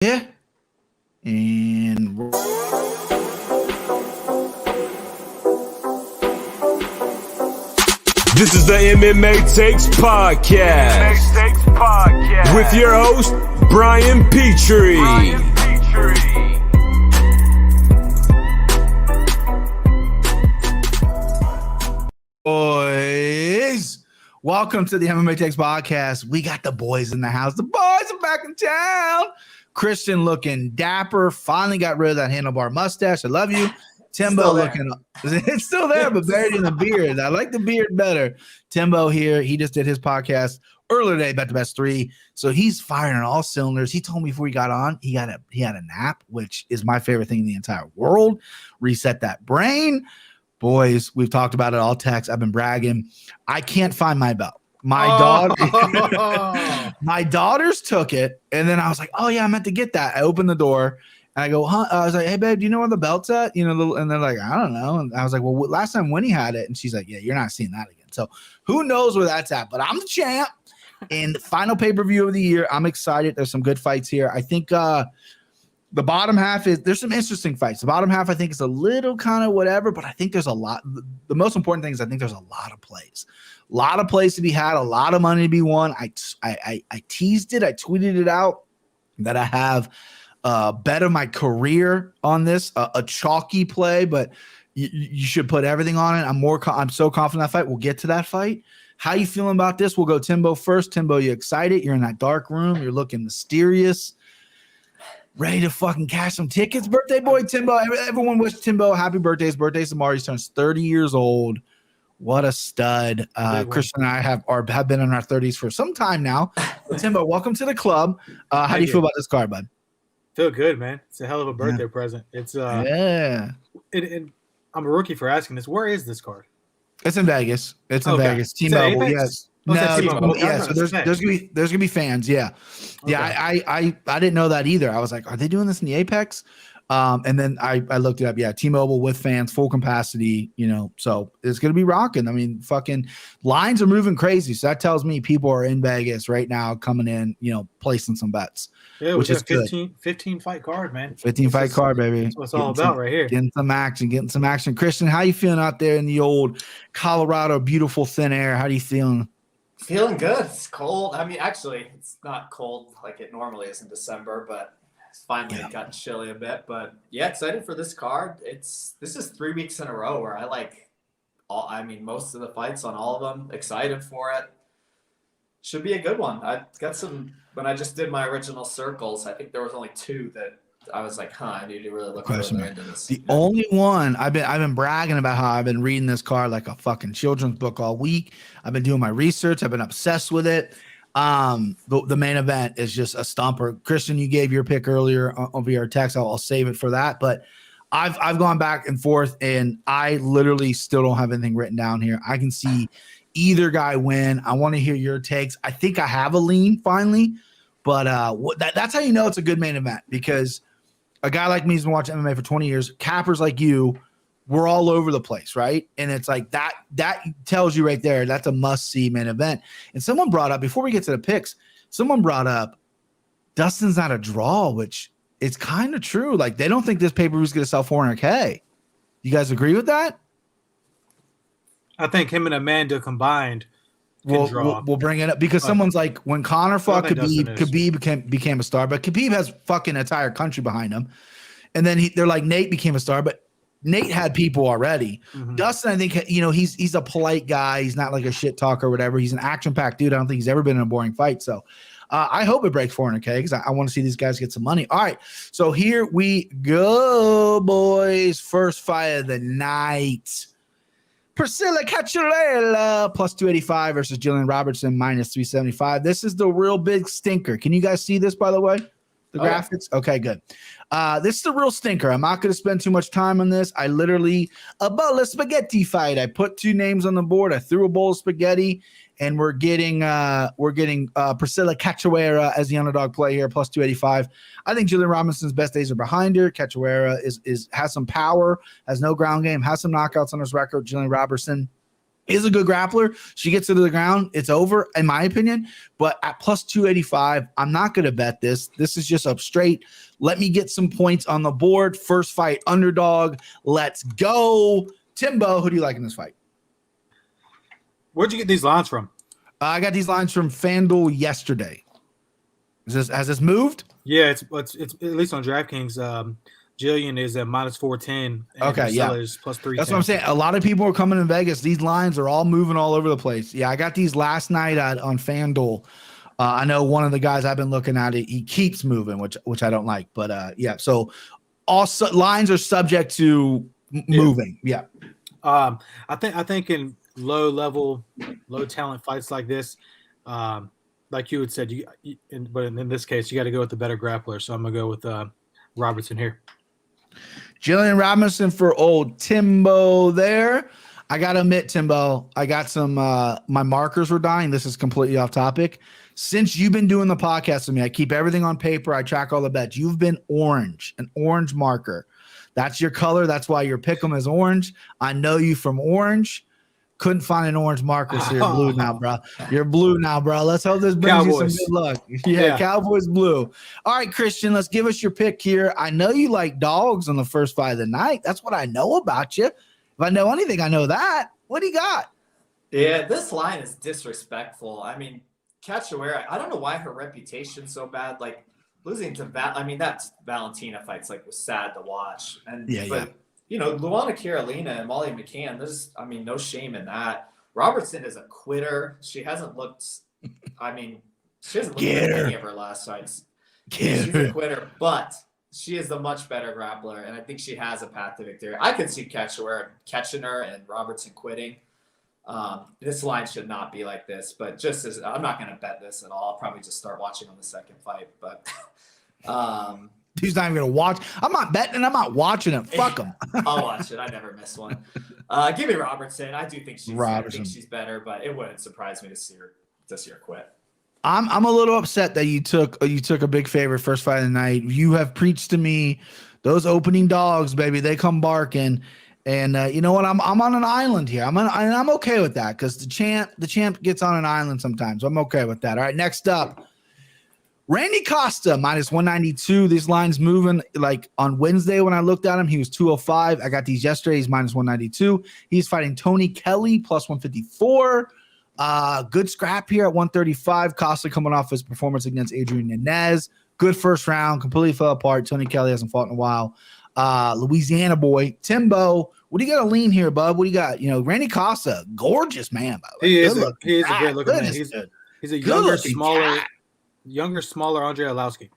Yeah. And this is the MMA Takes Podcast. With your host, Brian Petrie. Boys, welcome to the MMA Takes Podcast. We got the boys in the house. The boys are back in town. Christian looking dapper. Finally got rid of that handlebar mustache. I love you. Timbo looking, it's still there, but buried in the beard. I like the beard better. Timbo here. He just did his podcast earlier today about the best three. So he's firing on all cylinders. He told me before he got on, he had a nap, which is my favorite thing in the entire world. Reset that brain. Boys, we've talked about it all text. I've been bragging. I can't find my belt. My daughters took it, and then I was like, "Oh yeah, I meant to get that." I opened the door, and I go, "Huh?" I was like, "Hey babe, do you know where the belt's at?" And they're like, "I don't know." And I was like, "Well, last time Winnie had it," and she's like, "Yeah, you're not seeing that again." So who knows where that's at? But I'm the champ. And the final pay-per-view of the year. I'm excited. There's some good fights here. I think the bottom half there's some interesting fights. The bottom half, I think, is a little kind of whatever, but I think there's a lot. The most important thing is I think there's a lot of plays. A lot of plays to be had, a lot of money to be won. I teased it. I tweeted it out that I have bet of my career on this, a chalky play, but you should put everything on it. I'm so confident in that fight. We'll get to that fight. How you feeling about this? We'll go Timbo first. Timbo, you excited? You're in that dark room. You're looking mysterious. Ready to fucking cash some tickets? Birthday boy Timbo. Everyone wish Timbo happy birthday. His birthday's tomorrow. He turns 30 years old. What a stud. Christian and I have been in our 30s for some time now. Timbo, welcome to the club. How do you feel about this card, bud? Feel good, man. It's a hell of a birthday present. It's I'm a rookie for asking this. Where is this card? It's in Vegas. It's in Vegas. T-Mobile, yes. So there's gonna be fans. Yeah. Okay. Yeah. I didn't know that either. I was like, are they doing this in the Apex? And then I looked it up. Yeah, T-Mobile with fans, full capacity, so it's going to be rocking. I mean, fucking lines are moving crazy. So that tells me people are in Vegas right now coming in, placing some bets. Yeah, which is 15 fight card, man. 15 fight card, baby. That's what it's all about right here. Getting some action. Christian, how you feeling out there in the old Colorado, beautiful thin air? How do you feeling? Feeling good. It's cold. I mean, actually, it's not cold like it normally is in December, but it's finally gotten chilly a bit. But yeah, excited for this card. This is 3 weeks in a row where most of the fights on all of them. Excited for it. Should be a good one. I got some when I just did my original circles. I think there was only two that I was like, I need to really look further into this. The only one I've been bragging about how I've been reading this card like a fucking children's book all week. I've been doing my research. I've been obsessed with it. The main event is just a stomper. Christian, you gave your pick earlier over your text. I'll save it for that. But I've gone back and forth, and I literally still don't have anything written down here. I can see either guy win. I want to hear your takes. I think I have a lean finally, but that's how you know it's a good main event, because a guy like me who's been watching MMA for 20 years, cappers like you, we're all over the place, right? And it's like that tells you right there, that's a must-see main event. And someone brought up, before we get to the picks, Dustin's not a draw, which is kind of true. Like, they don't think this pay-per-view is going to sell $400K. You guys agree with that? I think him and Amanda combined We'll bring it up, because someone's like, when Conor fought Khabib became a star, but Khabib has fucking an entire country behind him. And then they're like, Nate became a star, but Nate had people already. Mm-hmm. Dustin, I think, he's a polite guy. He's not like a shit talker or whatever. He's an action-packed dude. I don't think he's ever been in a boring fight. So I hope it breaks 400K, because I want to see these guys get some money. All right, so here we go, boys. First fight of the night. Priscilla Cachoeira plus 285 versus Jillian Robertson minus 375. This is the real big stinker. Can you guys see this, by the way? The graphics? Okay, good. This is the real stinker. I'm not going to spend too much time on this. I literally, a bowl of spaghetti fight. I put two names on the board. I threw a bowl of spaghetti, and we're getting Priscilla Cachoeira as the underdog play here, plus 285. I think Jillian Robinson's best days are behind her. Cachoeira has some power, has no ground game, has some knockouts on his record. Jillian Robertson is a good grappler. She gets into the ground, it's over, in my opinion. But at plus 285, I'm not going to bet this. This is just up straight. Let me get some points on the board. First fight, underdog. Let's go. Timbo, who do you like in this fight? Where'd you get these lines from? I got these lines from FanDuel yesterday. Has this moved? Yeah, it's at least on DraftKings. Jillian is at minus 410. Okay, yeah. Is plus 310. That's what I'm saying. A lot of people are coming in Vegas. These lines are all moving all over the place. Yeah, I got these last night on FanDuel. I know one of the guys I've been looking at it. He keeps moving, which I don't like. But yeah, so also lines are subject to moving. Yeah. I think in low talent fights like this, like you had said, but in this case, you got to go with the better grappler. So I'm gonna go with Robertson here. Jillian Robinson for old Timbo there. I got to admit, Timbo, I got some, my markers were dying. This is completely off topic. Since you've been doing the podcast with me, I keep everything on paper. I track all the bets. You've been orange, an orange marker. That's your color. That's why your pick 'em is orange. I know you from orange. Couldn't find an orange marker, so you're blue now, bro. You're blue now, bro. Let's hope this brings you some good luck. Yeah, Cowboys blue. All right, Christian, let's give us your pick here. I know you like dogs on the first fight of the night. That's what I know about you. If I know anything, I know that. What do you got? Yeah, this line is disrespectful. I mean, Cachoeira, I don't know why her reputation's so bad. Like, losing to that Valentina fight's was sad to watch. And Luana Carolina and Molly McCann, there's no shame in that. Robertson is a quitter. She hasn't looked good in any of her last fights. She's a quitter, but she is the much better grappler, and I think she has a path to victory. I could see Cachoeira catching her and Robertson quitting. This line should not be like this, but I'm not going to bet this at all. I'll probably just start watching on the second fight, but he's not even going to watch. I'm not betting and I'm not watching it. Fuck him. I'll watch it. I never miss one. Give me Robertson. I do think she's better, but it wouldn't surprise me to see her quit. I'm a little upset that you took a big favorite first fight of the night. You have preached to me those opening dogs, baby. They come barking. And you know what? I'm on an island here. I'm okay with that because the champ gets on an island sometimes. So I'm okay with that. All right, next up, Randy Costa minus 192. These lines moving on Wednesday when I looked at him, he was 205. I got these yesterday. He's minus 192. He's fighting Tony Kelly plus 154. Good scrap here at 135. Costa coming off his performance against Adrian Nunes. Good first round. Completely fell apart. Tony Kelly hasn't fought in a while. Louisiana boy Timbo, what do you got to lean here, bub? What do you got? Randy Costa, gorgeous man. By the way. He is a great looking man. He's a younger, smaller Andre Arlovski.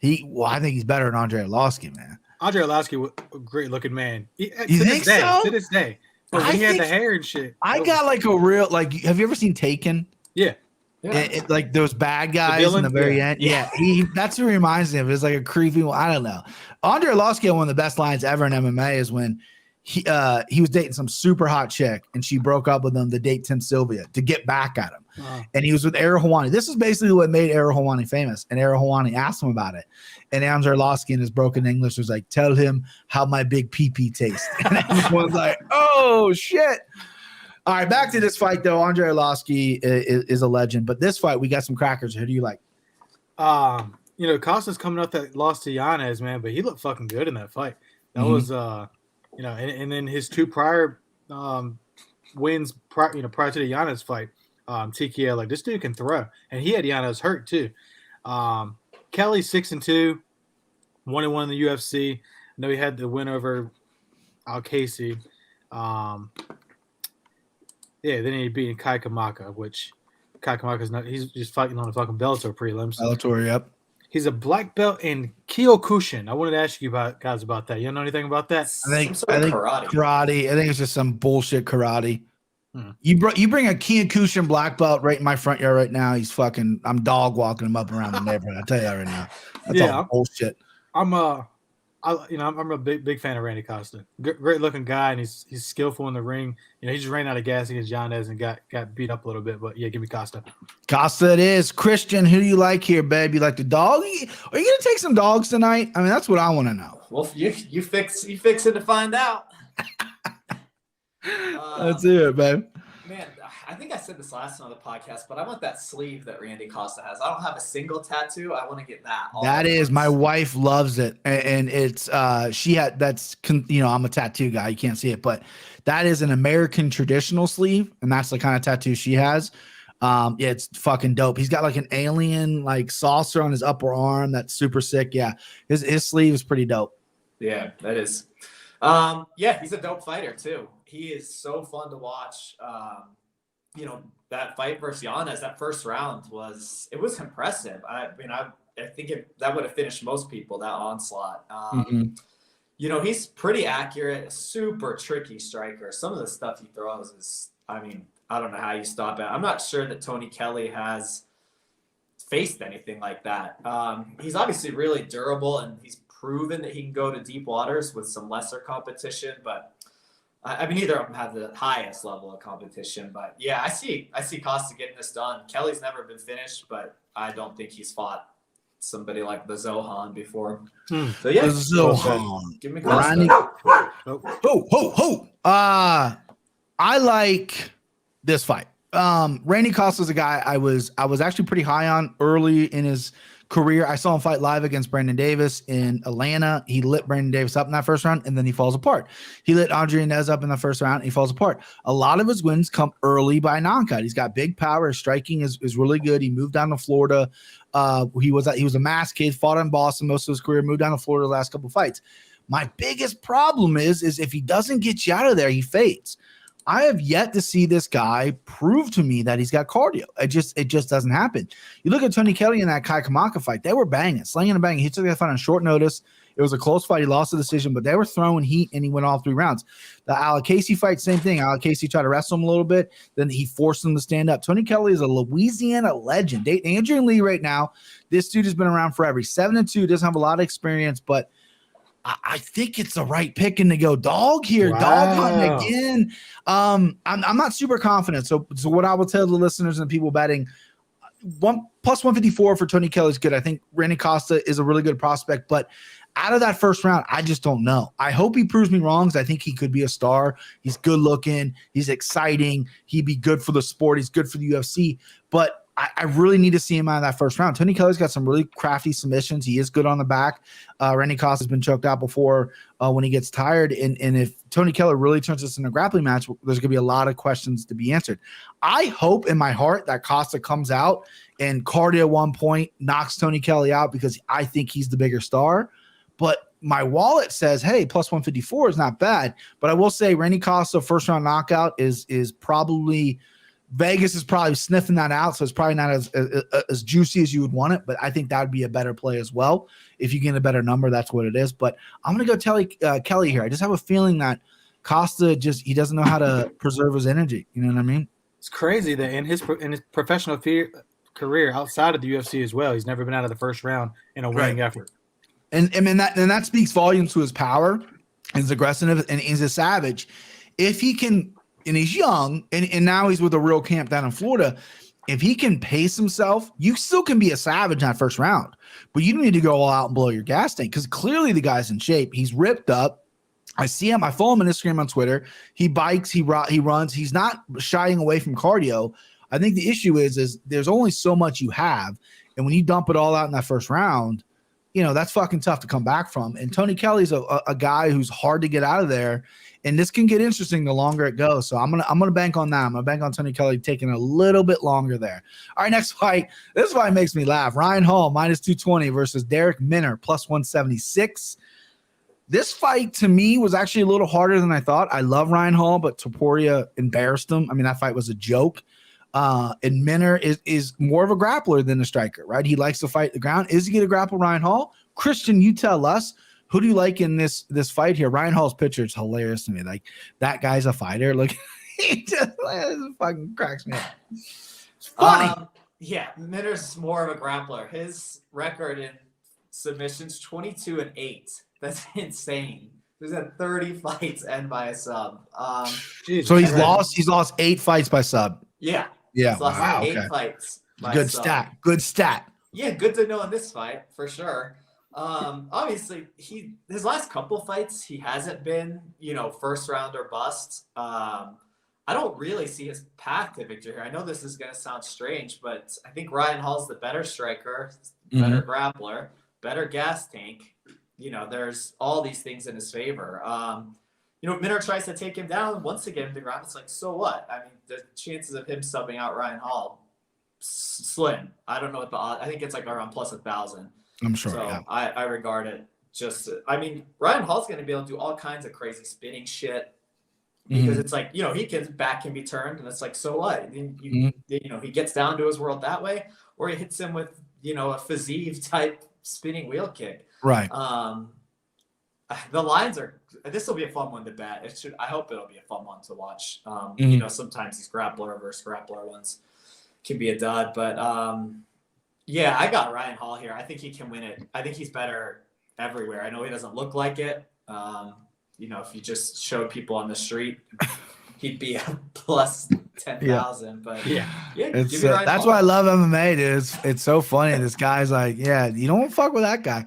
I think he's better than Andre Arlovski, man. Andre Arlovski was a great looking man. You think so? To this day, but when he had the hair and shit. I got a real have you ever seen Taken? Yeah. Those bad guys in the very end. Yeah, that's what reminds me of. It's like a creepy one. I don't know. Andre Arlovski had one of the best lines ever in MMA is when he was dating some super hot chick and she broke up with him to date Tim Sylvia to get back at him. And he was with Ariel Helwani. This is basically what made Ariel Helwani famous. And Ariel Helwani asked him about it. And Andre Arlovski in his broken English was like, tell him how my big pee-pee tastes. And everyone's like, oh, shit. All right, back to this fight, though. Andre Arlovski is a legend. But this fight, we got some crackers. Who do you like? Costa's coming up that loss to Yanez, man, but he looked fucking good in that fight. That was, and then his two prior wins prior to the Yanez fight, TKO, this dude can throw. And he had Yanez hurt, too. Kelly 6-2, 1-1 in the UFC. I know he had the win over Al-Casey. Then he beat Kai Kamaka, which Kai Kamaka's not. He's just fighting on the fucking Bellator prelims. Bellator, yep. He's a black belt in Kyokushin. I wanted to ask you guys about that. You don't know anything about that? I think karate. I think it's just some bullshit karate. You bring a Kyokushin black belt right in my front yard right now. He's fucking. I'm dog walking him up around the neighborhood. I tell you that right now. That's all bullshit. I'm a big fan of Randy Costa. Great looking guy, and he's skillful in the ring. He just ran out of gas against Yanez and got beat up a little bit. But yeah, give me Costa. Costa it is. Christian, who do you like here, babe? You like the dog? Are you gonna take some dogs tonight? I mean, that's what I want to know. Well, you fix it to find out. That's it, babe. Man, I think I said this last on the podcast, but I want that sleeve that Randy Costa has. I don't have a single tattoo. I want to get that. That is, my wife loves it, and it's I'm a tattoo guy. You can't see it, but that is an American traditional sleeve, and that's the kind of tattoo she has. Yeah, it's fucking dope. He's got like an alien like saucer on his upper arm. That's super sick. Yeah, his sleeve is pretty dope. Yeah, that is. Yeah, he's a dope fighter too. He is so fun to watch. That fight versus Yanez, that first round was impressive. I think that would have finished most people, that onslaught. He's pretty accurate, a super tricky striker. Some of the stuff he throws is, I don't know how you stop it. I'm not sure that Tony Kelly has faced anything like that. He's obviously really durable, and he's proven that he can go to deep waters with some lesser competition, but neither of them have the highest level of competition. But yeah, I see Costa getting this done. Kelly's never been finished, but I don't think he's fought somebody like the Zohan before. So yeah, the Zohan. Give me Costa. I like this fight. Randy Costa is a guy I was actually pretty high on early in his career. I saw him fight live against Brandon Davis in Atlanta. He lit Brandon Davis up in that first round, and then he falls apart. He lit Andre Hernandez up in the first round, and he falls apart. A lot of his wins come early by knockout. He's got big power. His striking is really good. He moved down to Florida. He was a mass kid, fought in Boston most of his career, moved down to Florida the last couple of fights. My biggest problem is if he doesn't get you out of there, he fades. I have yet to see this guy prove to me that he's got cardio. It just doesn't happen. You look at Tony Kelly in that Kai Kamaka fight; they were banging, slinging and banging. He took that fight on short notice. It was a close fight. He lost the decision, but they were throwing heat, and he went all 3 rounds. The Alec Casey fight, same thing. Alec Casey tried to wrestle him a little bit, then he forced him to stand up. Tony Kelly is a Louisiana legend. Dating Adrian Lee right now. This dude has been around forever. He's 7-2, doesn't have a lot of experience, but I think it's the right pick and to go dog here. Wow. Dog hunting again. I'm not super confident. So what I will tell the listeners and people betting, plus 154 for Tony Kelly is good. I think Randy Costa is a really good prospect, but out of that first round, I just don't know. I hope he proves me wrong, because I think he could be a star. He's good looking. He's exciting. He'd be good for the sport. He's good for the UFC, but I really need to see him out of that first round. Tony Kelly's got some really crafty submissions. He is good on the back. Randy Costa's been choked out before when he gets tired. And if Tony Kelly really turns this into a grappling match, there's going to be a lot of questions to be answered. I hope in my heart that Costa comes out and cardio at one point knocks Tony Kelly out, because I think he's the bigger star. But my wallet says, hey, plus 154 is not bad. But I will say Randy Costa first round knockout is probably – Vegas is probably sniffing that out, so it's probably not as juicy as you would want it, but I think that would be a better play as well. If you get a better number, that's what it is. But I'm going to go Kelly here. I just have a feeling that Costa he doesn't know how to preserve his energy. You know what I mean? It's crazy that in his professional career outside of the UFC as well, he's never been out of the first round in a winning effort. And that speaks volumes to his power, his aggressiveness, and he's a savage. If he can. And he's young, and now he's with a real camp down in Florida. If he can pace himself, you still can be a savage in that first round, but you don't need to go all out and blow your gas tank, because clearly the guy's in shape. He's ripped up. I see him. I follow him on Instagram, on Twitter. He bikes, he runs. He's not shying away from cardio. I think the issue is there's only so much you have, and when you dump it all out in that first round, that's fucking tough to come back from. And Tony Kelly's a guy who's hard to get out of there. And this can get interesting the longer it goes. So I'm gonna bank on that. I'm gonna bank on Tony Kelly taking a little bit longer there. All right, next fight. This fight makes me laugh. Ryan Hall minus 220 versus Derek Minner plus 176. This fight to me was actually a little harder than I thought. I love Ryan Hall, but Topuria embarrassed him. That fight was a joke. And Minner is more of a grappler than a striker, right? He likes to fight the ground. Is he gonna grapple Ryan Hall? Christian, you tell us. Who do you like in this fight here? Ryan Hall's picture is hilarious to me. Like, that guy's a fighter. Look, he just fucking cracks me up. It's funny. Yeah, Minner's more of a grappler. His record in submissions, 22-8. That's insane. He's had 30 fights end by a sub. So he's lost 8 fights by sub. Yeah. Yeah. He's lost 8 fights by good sub. stat. Good stat. Yeah, good to know in this fight for sure. Obviously his last couple fights, he hasn't been, first round or bust. I I don't really see his path to victory here. I know this is going to sound strange, but I think Ryan Hall's the better striker, better grappler, better gas tank. You know, there's all these things in his favor. You know, Minner tries to take him down once again to the ground. It's like, so what? I mean, the chances of him subbing out Ryan Hall, slim. I don't know what the odds. I think it's like around plus 1,000. I'm sure. So yeah. I regard it just. I mean, Ryan Hall's going to be able to do all kinds of crazy spinning shit because it's like, you know, back can be turned, and it's like, so what? You know, he gets down to his world that way, or he hits him with, you know, a Fazeev type spinning wheel kick. Right. The lines are. This will be a fun one to bet. It should. I hope it'll be a fun one to watch. You know, sometimes these grappler versus grappler ones can be a dud, but yeah, I got Ryan Hall here. I think he can win it. I think he's better everywhere. I know he doesn't look like it. You know, if you just showed people on the street, he'd be a plus 10,000. But yeah, it's that's why I love MMA, dude. It's so funny. This guy's like, yeah, you don't fuck with that guy.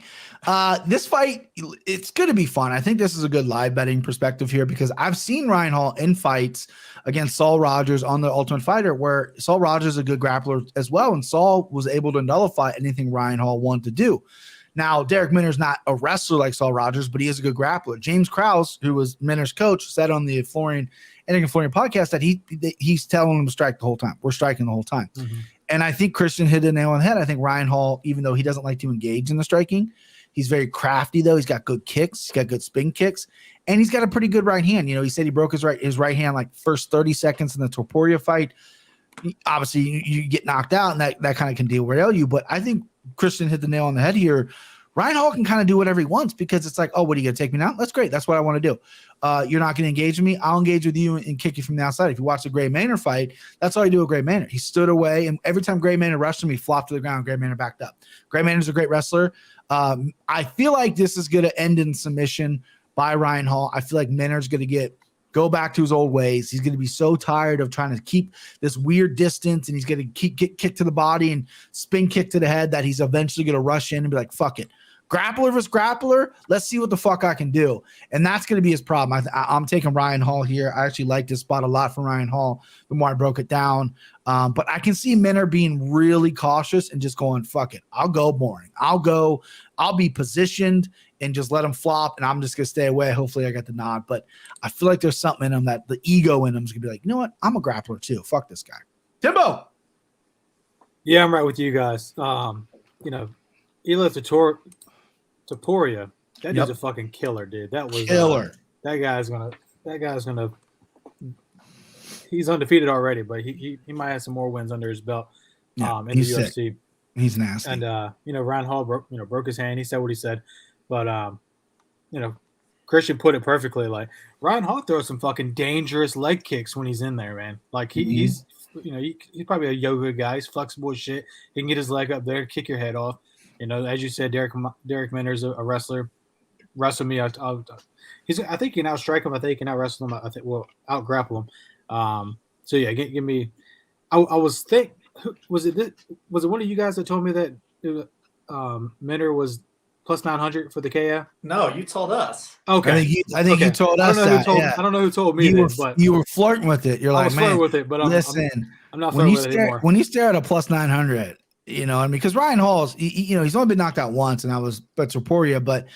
This fight, it's going to be fun. I think this is a good live betting perspective here because I've seen Ryan Hall in fights against Saul Rogers on the Ultimate Fighter, where Saul Rogers is a good grappler as well, and Saul was able to nullify anything Ryan Hall wanted to do. Now, Derek Minner's not a wrestler like Saul Rogers, but he is a good grappler. James Krause, who was Minner's coach, said on the Florian podcast that he's telling him to strike the whole time. We're striking the whole time. And I think Christian hit the nail on the head. I think Ryan Hall, even though he doesn't like to engage in the striking, he's very crafty, though. He's got good kicks. He's got good spin kicks. And he's got a pretty good right hand. You know, he said he broke his right hand like first 30 seconds in the Topuria fight. Obviously, you get knocked out, and that kind of can derail you. But I think Christian hit the nail on the head here. Ryan Hall can kind of do whatever he wants because it's like, oh, what are you going to take me now? That's great. That's what I want to do. You're not going to engage with me. I'll engage with you and kick you from the outside. If you watch the Gray Maynard fight, that's all he do with Gray Maynard. He stood away, and every time Gray Maynard rushed him, he flopped to the ground. Gray Maynard backed up. Gray Maynard's a great wrestler. I feel like this is going to end in submission by Ryan Hall. I feel like Maynard's going to go back to his old ways. He's going to be so tired of trying to keep this weird distance, and he's going to get kicked to the body and spin kick to the head that he's eventually going to rush in and be like, fuck it. Grappler versus grappler, let's see what the fuck I can do. And that's going to be his problem. I'm taking Ryan Hall here. I actually like this spot a lot for Ryan Hall the more I broke it down. But I can see Minner being really cautious and just going, fuck it. I'll go boring. I'll be positioned and just let him flop, and I'm just going to stay away. Hopefully I got the nod. But I feel like there's something in him that the ego in him is going to be like, you know what? I'm a grappler too. Fuck this guy. Timbo. Yeah, I'm right with you guys. You know, Ila Topuria, that dude's a fucking killer, dude. That was killer. That guy's gonna. He's undefeated already, but he might have some more wins under his belt. In the UFC. Sick. He's nasty. And you know, Ryan Hall broke his hand. He said what he said, but you know, Christian put it perfectly. Like Ryan Hall throws some fucking dangerous leg kicks when he's in there, man. Like he's you know he's probably a yoga guy. He's flexible as shit. He can get his leg up there, kick your head off. You know, as you said, Derek Minner's a wrestler. Wrestle me, I think he can outstrike him. I think he can out wrestle him. I think out grapple him. So yeah, give me. I was was it one of you guys that told me that Minner was plus 900 for the KO? No, you told us. Okay, I think you told us that. I don't know who told me that, but you were flirting with it. You're like, man, flirting with it, but listen, I'm not flirting with it anymore. When you stare at a plus 900. You know, I mean, because Ryan Hall's, you know, he's only been knocked out once, and that's Topuria, but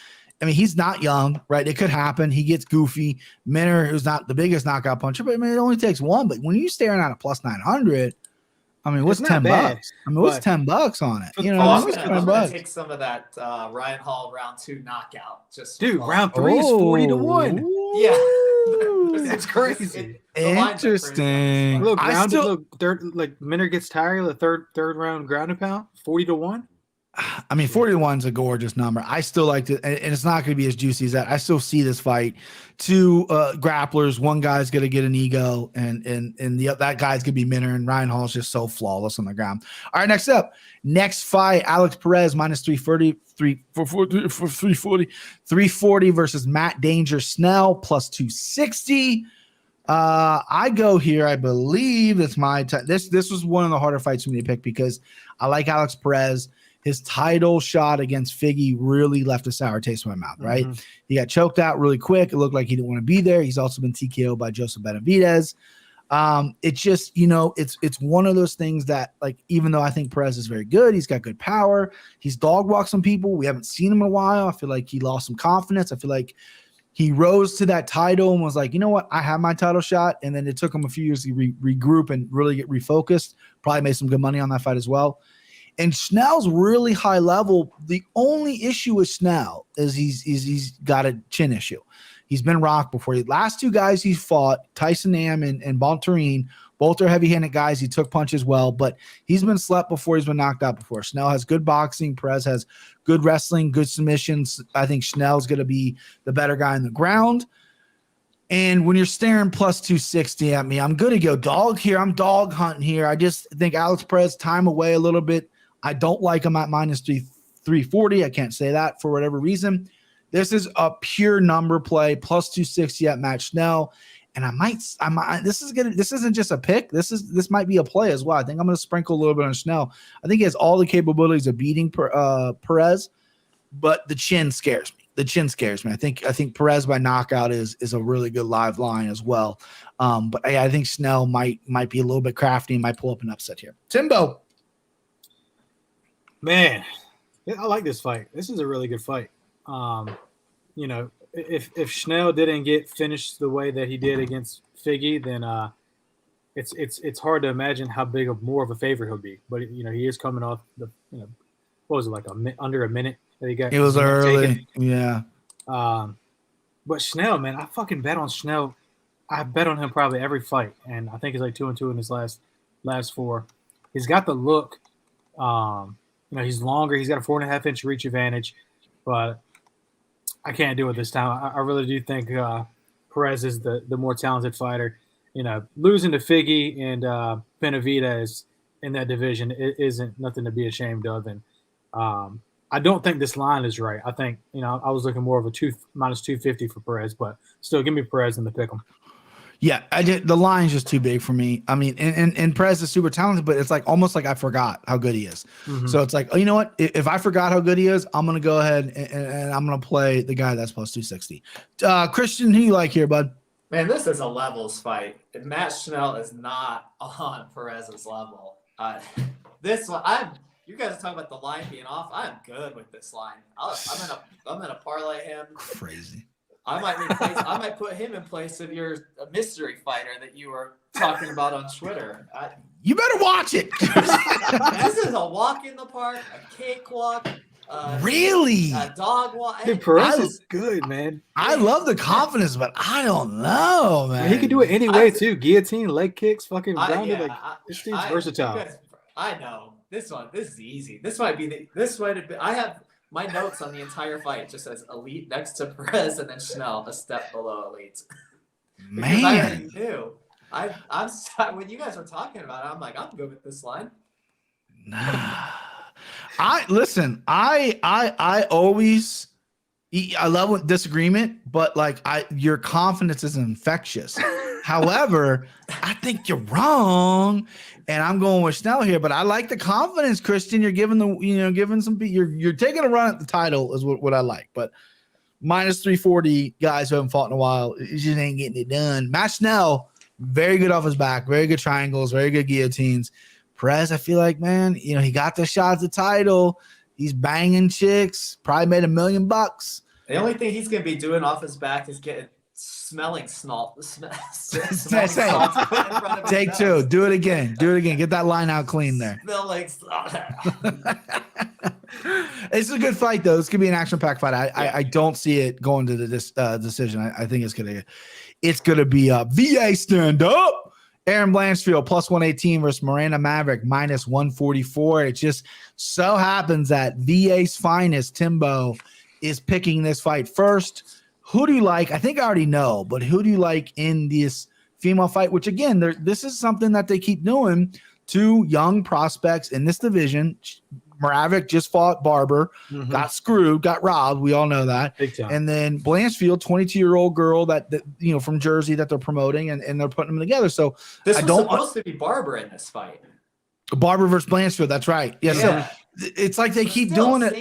I mean, he's not young, right? It could happen. He gets goofy. Minner, who's not the biggest knockout puncher, but I mean, it only takes one. But when you're staring at a plus 900, I mean, what's $10? I mean, what's $10 on it? You know, I'm gonna take some of that Ryan Hall round 2 knockout. Just dude, round 3 is 40-1. Yeah. That's crazy. Interesting. Look, third, like Minner gets tired of the third round ground and pound, 40-1. I mean, 40-1 is a gorgeous number. I still like it, and it's not going to be as juicy as that. I still see this fight. Two grapplers. One guy's going to get an ego, and that guy's going to be Minner, and Ryan Hall's just so flawless on the ground. All right, next fight, Alex Perez minus 340 versus Matt Danger Snell plus 260. I go here. I believe it's my time. This was one of the harder fights for me to pick because I like Alex Perez. His title shot against Figgy really left a sour taste in my mouth, right? Mm-hmm. He got choked out really quick. It looked like he didn't want to be there. He's also been TKO'd by Joseph Benavidez. It's just, it's one of those things that, like, even though I think Perez is very good, he's got good power. He's dog walked some people. We haven't seen him in a while. I feel like he lost some confidence. I feel like he rose to that title and was like, you know what? I have my title shot. And then it took him a few years to regroup and really get refocused. Probably made some good money on that fight as well. And Schnell's really high level. The only issue with Schnell is he's got a chin issue. He's been rocked before. The last two guys he's fought, Tyson Nam and Bontarine, both are heavy-handed guys. He took punches well, but he's been slept before. He's been knocked out before. Schnell has good boxing. Perez has good wrestling, good submissions. I think Schnell's going to be the better guy on the ground. And when you're staring plus 260 at me, I'm going to go dog here. I'm dog hunting here. I just think Alex Perez time away a little bit. I don't like him at minus 340. I can't say that for whatever reason. This is a pure number play, plus 260 at Matt Schnell. And I might, this isn't just a pick. This might be a play as well. I think I'm going to sprinkle a little bit on Schnell. I think he has all the capabilities of beating Perez, but the chin scares me. I think Perez by knockout is a really good live line as well. But I think Schnell might be a little bit crafty and might pull up an upset here. Timbo. Man, I like this fight. This is a really good fight. If Schnell didn't get finished the way that he did against Figgy, then it's hard to imagine how big of more of a favorite he'll be. But he is coming off the what was it, like under a minute that he got. It was early, taken. Yeah. But Schnell, man, I fucking bet on Schnell. I bet on him probably every fight, and I think he's like 2-2 in his last four. He's got the look. He's longer. He's got a 4.5-inch reach advantage, but I can't do it this time. I really do think Perez is the more talented fighter. Losing to Figgy and Penavita is in that division. It isn't nothing to be ashamed of. And I don't think this line is right. I think, I was looking more of a minus 250 for Perez, but still give me Perez in the pick 'em. Yeah, the line's just too big for me. I mean, and Perez is super talented, but it's like almost like I forgot how good he is. Mm-hmm. So it's like, oh, you know what? If I forgot how good he is, I'm gonna go ahead and I'm gonna play the guy that's plus 260. Christian, who you like here, bud? Man, this is a levels fight. Matt Schnell is not on Perez's level. This one, you guys are talking about the line being off. I'm good with this line. I'm gonna parlay him. Crazy. I might put him in place of your mystery fighter that you were talking about on Twitter. You better watch it. This is a walk in the park, a cakewalk. Really? A dog walk. Dude, Perez is good, man. I love the confidence, but I don't know, man. He can do it any way too. Guillotine, leg kicks, fucking grounded. This dude's versatile. I know. This is easy. This might be I have my notes on the entire fight just says elite next to Perez and then Schnell a step below elite. Man, I already knew. I'm when you guys were talking about it, I'm like, I'm good with this line. Nah. I always love disagreement, but like your confidence is infectious. However, I think you're wrong, and I'm going with Schnell here. But I like the confidence, Christian. You're giving you're taking a run at the title is what I like. But minus 340 guys who haven't fought in a while, it just ain't getting it done. Matt Schnell, very good off his back, very good triangles, very good guillotines. Perez, I feel like, man, he got the shot at the title. He's banging chicks. Probably made $1 million. The only thing he's gonna be doing off his back is smelling snot. Take two. Do it again. Get that line out clean there. Smelling snot. It's a good fight, though. This could be an action-packed fight. I don't see it going to the decision. I think it's gonna be a VA stand up. Aaron Blanchfield plus 118 versus Miranda Maverick minus 144. It just so happens that VA's finest, Timbo, is picking this fight first. Who do you like? I think I already know, but who do you like in this female fight? Which, again, this is something that they keep doing to young prospects in this division. Maverick just fought Barber, got screwed, got robbed. We all know that. Big time. And then Blanchfield, 22-year-old girl that from Jersey that they're promoting, and they're putting them together. So this was supposed to be Barber in this fight. Barber versus Blanchfield. That's right. Yeah. So it's like they keep doing it.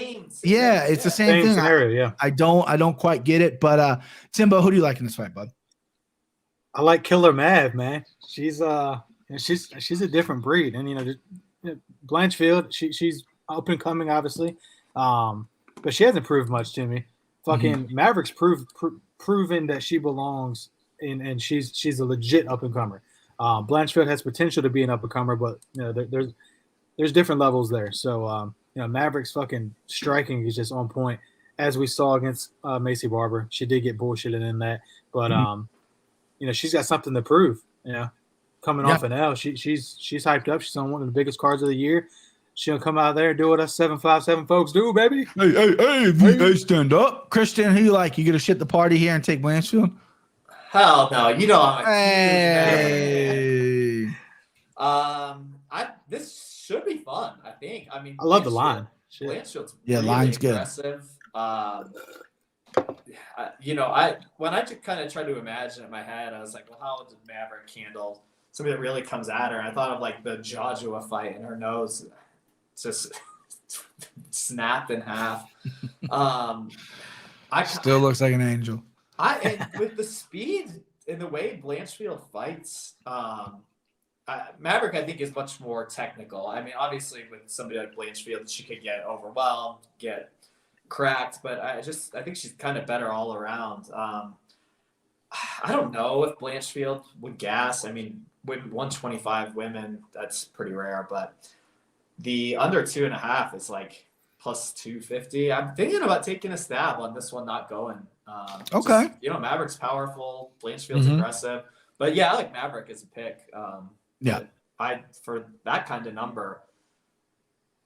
It's the same thing. Scenario, yeah. I don't quite get it. But Timbo, who do you like in this fight, bud? I like Killer Mav, man. She's a different breed, and Blanchfield, she's up and coming, obviously, but she hasn't proved much to me. Fucking Maverick's proven that she belongs, and she's a legit up and comer. Blanchfield has potential to be an up and comer, but there's different levels there. So Maverick's fucking striking is just on point, as we saw against Macy Barber. She did get bullshitted in that, but she's got something to prove. Coming off an L, she's hyped up. She's on one of the biggest cards of the year. She'll come out there and do what us 757 folks do, baby. Hey, stand up. Christian, who you like? You gonna shit the party here and take Blanchfield? Hell no. I'm a Hey. huge this should be fun, I think. I mean, I love the line. Blanchfield's really line's aggressive. When I just kind of tried to imagine in my head, I was like, well, how did Maverick handle somebody that really comes at her? And I thought of like the Joshua fight, and her nose just snapped in half. Still looks like an angel. And with the speed and the way Blanchfield fights, Maverick, I think, is much more technical. I mean, obviously, with somebody like Blanchfield, she could get overwhelmed, get cracked, but I think she's kind of better all around. I don't know if Blanchfield would gas. I mean, with 125 women, that's pretty rare, but the under 2.5 is like plus 250. I'm thinking about taking a stab on this one not going. Okay. Maverick's powerful, Blanchfield's aggressive, but yeah, I like Maverick as a pick. For that kind of number,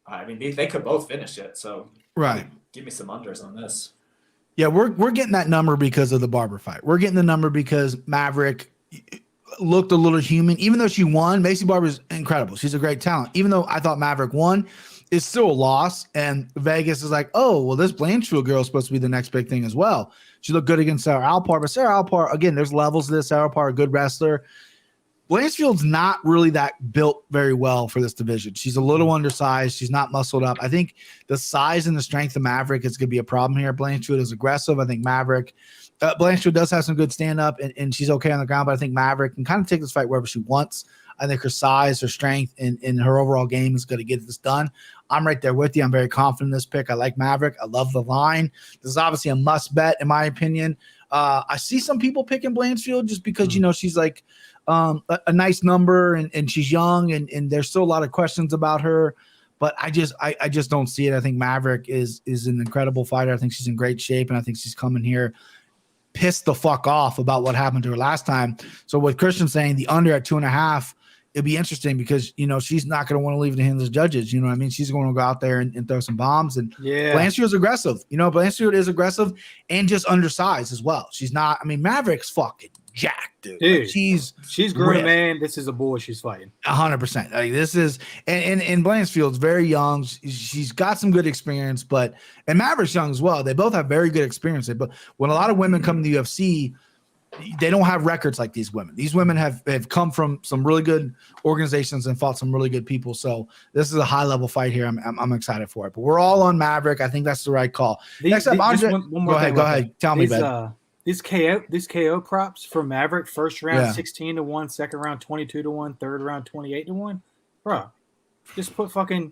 I mean, they could both finish it. So right, give me some unders on this. Yeah, we're getting that number because of the Barber fight. We're getting the number because Maverick looked a little human, even though she won. Macy Barber's incredible. She's a great talent. Even though I thought Maverick won, it's still a loss. And Vegas is like, oh, well, this Blanchfield girl is supposed to be the next big thing as well. She looked good against Sarah Alpar, but Sarah Alpar, again, there's levels to this. Sarah Alpar, a good wrestler. Blanchfield's not really that built very well for this division. She's a little undersized. She's not muscled up. I think the size and the strength of Maverick is going to be a problem here. Blanchfield is aggressive. I think Blanchfield does have some good stand-up, and she's okay on the ground, but I think Maverick can kind of take this fight wherever she wants. I think her size, her strength, and her overall game is going to get this done. I'm right there with you. I'm very confident in this pick. I like Maverick. I love the line. This is obviously a must bet, in my opinion. I see some people picking Blanchfield just because, she's like a nice number, and she's young, and there's still a lot of questions about her. But I just don't see it. I think Maverick is an incredible fighter. I think she's in great shape, and I think she's coming here pissed the fuck off about what happened to her last time. So with Christian saying the under at 2.5, it'd be interesting because, she's not going to want to leave it in the hands of the judges. You know what I mean? She's going to go out there and throw some bombs. And Blanchfield's aggressive. Blanchfield is aggressive and just undersized as well. She's not, Maverick's fucking jacked, dude. Like, she's grown, man. This is a boy she's fighting. 100%. Like, this is, and Blanchfield's very young. She's got some good experience, and Maverick's young as well. They both have very good experience. But when a lot of women come to the UFC, they don't have records like these women. These women have come from some really good organizations and fought some really good people. So this is a high level fight here. I'm excited for it. But we're all on Maverick. I think that's the right call. Next up, Andre. Go ahead. Tell me, Ben. These KO props for Maverick: first round 16-1, second round 22-1, third round 28-1. Bro, just put fucking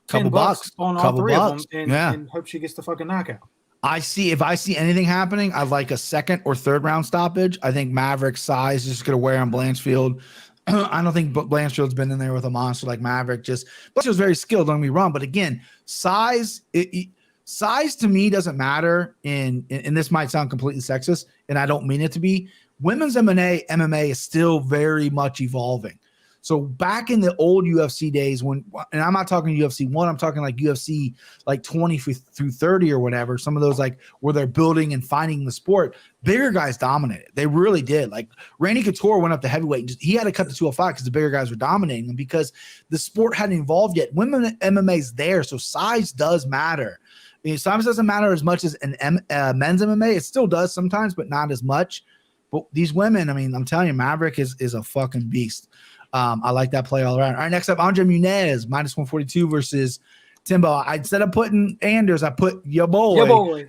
$10 on all three of them and hope she gets the fucking knockout. If I see anything happening, I'd like a second or third round stoppage. I think Maverick's size is just going to wear on Blanchfield. I don't think Blanchfield's been in there with a monster like Maverick. Blanchfield's very skilled, don't get me wrong. But again, size to me doesn't matter. And this might sound completely sexist, and I don't mean it to be. Women's MMA is still very much evolving. So back in the old UFC days and I'm not talking UFC 1, I'm talking like UFC like 20 through 30 or whatever. Some of those like where they're building and finding the sport, bigger guys dominated. They really did. Like Randy Couture went up to heavyweight and he had to cut to 205 because the bigger guys were dominating them because the sport hadn't evolved yet. Women MMA is there, so size does matter. Size doesn't matter as much as men's MMA. It still does sometimes, but not as much. But these women, I'm telling you, Maverick is a fucking beast. I like that play all around. All right, next up, Andre Nunes, minus 142 versus Timbo, instead of putting Anders, I put your boy.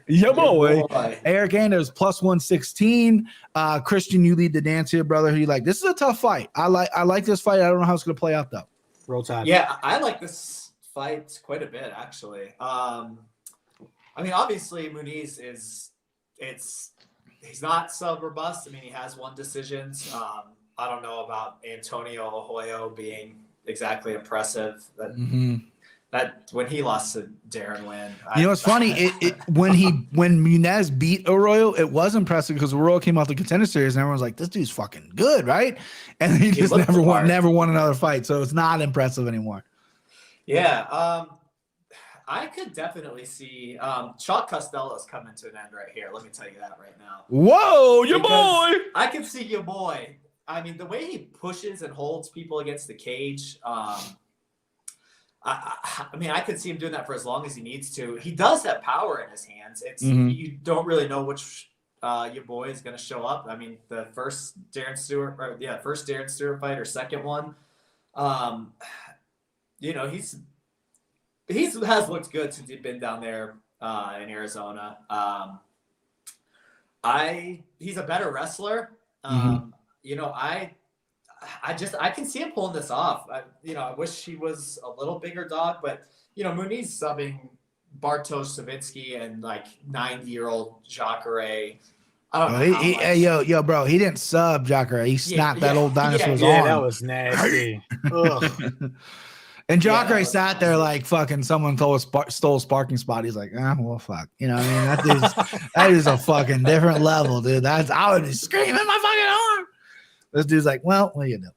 Eric Anders plus 116. Christian, you lead the dance here, brother. Who you like? This is a tough fight. I like this fight. I don't know how it's going to play out though. Roll Tide. Yeah, I like this fight quite a bit actually. I mean, obviously Nunes he's not sub robust. I mean, he has one decisions. I don't know about Antonio Hoyo being exactly impressive. That when he lost to Darren Wynn. You know, it's funny. When Nunes beat Arroyo, it was impressive because Arroyo came out the Contender Series and everyone's like, "This dude's fucking good, right?" And he just never won another fight, so it's not impressive anymore. Yeah, I could definitely see Chuck Costello's coming to an end right here. Let me tell you that right now. Whoa, your boy! I can see your boy. I mean, the way he pushes and holds people against the cage. I mean, I could see him doing that for as long as he needs to. He does have power in his hands. It's you don't really know which your boy is going to show up. I mean, the first Darren Stewart fight or second one. You know, he's has looked good since he's been down there in Arizona. He's a better wrestler. You know, I can see him pulling this off. I wish he was a little bigger dog, but Nunes subbing Bartosz Sawicki and like 90-year-old Jacare. I don't know. Yo, bro, he didn't sub Jacare. He snapped that old dinosaur's arm. Yeah, that was nasty. And Jacare sat there like fucking someone stole his parking spot. He's like, well, fuck. You know what I mean? That is a fucking different level, dude. I would be screaming my fucking arm. This dude's like, well, what do you do?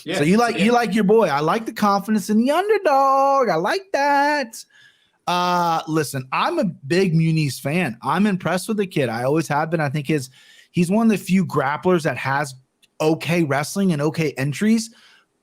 Yeah, so you like your boy. I like the confidence in the underdog. I like that. Listen, I'm a big Nunes fan. I'm impressed with the kid. I always have been. I think he's one of the few grapplers that has okay wrestling and okay entries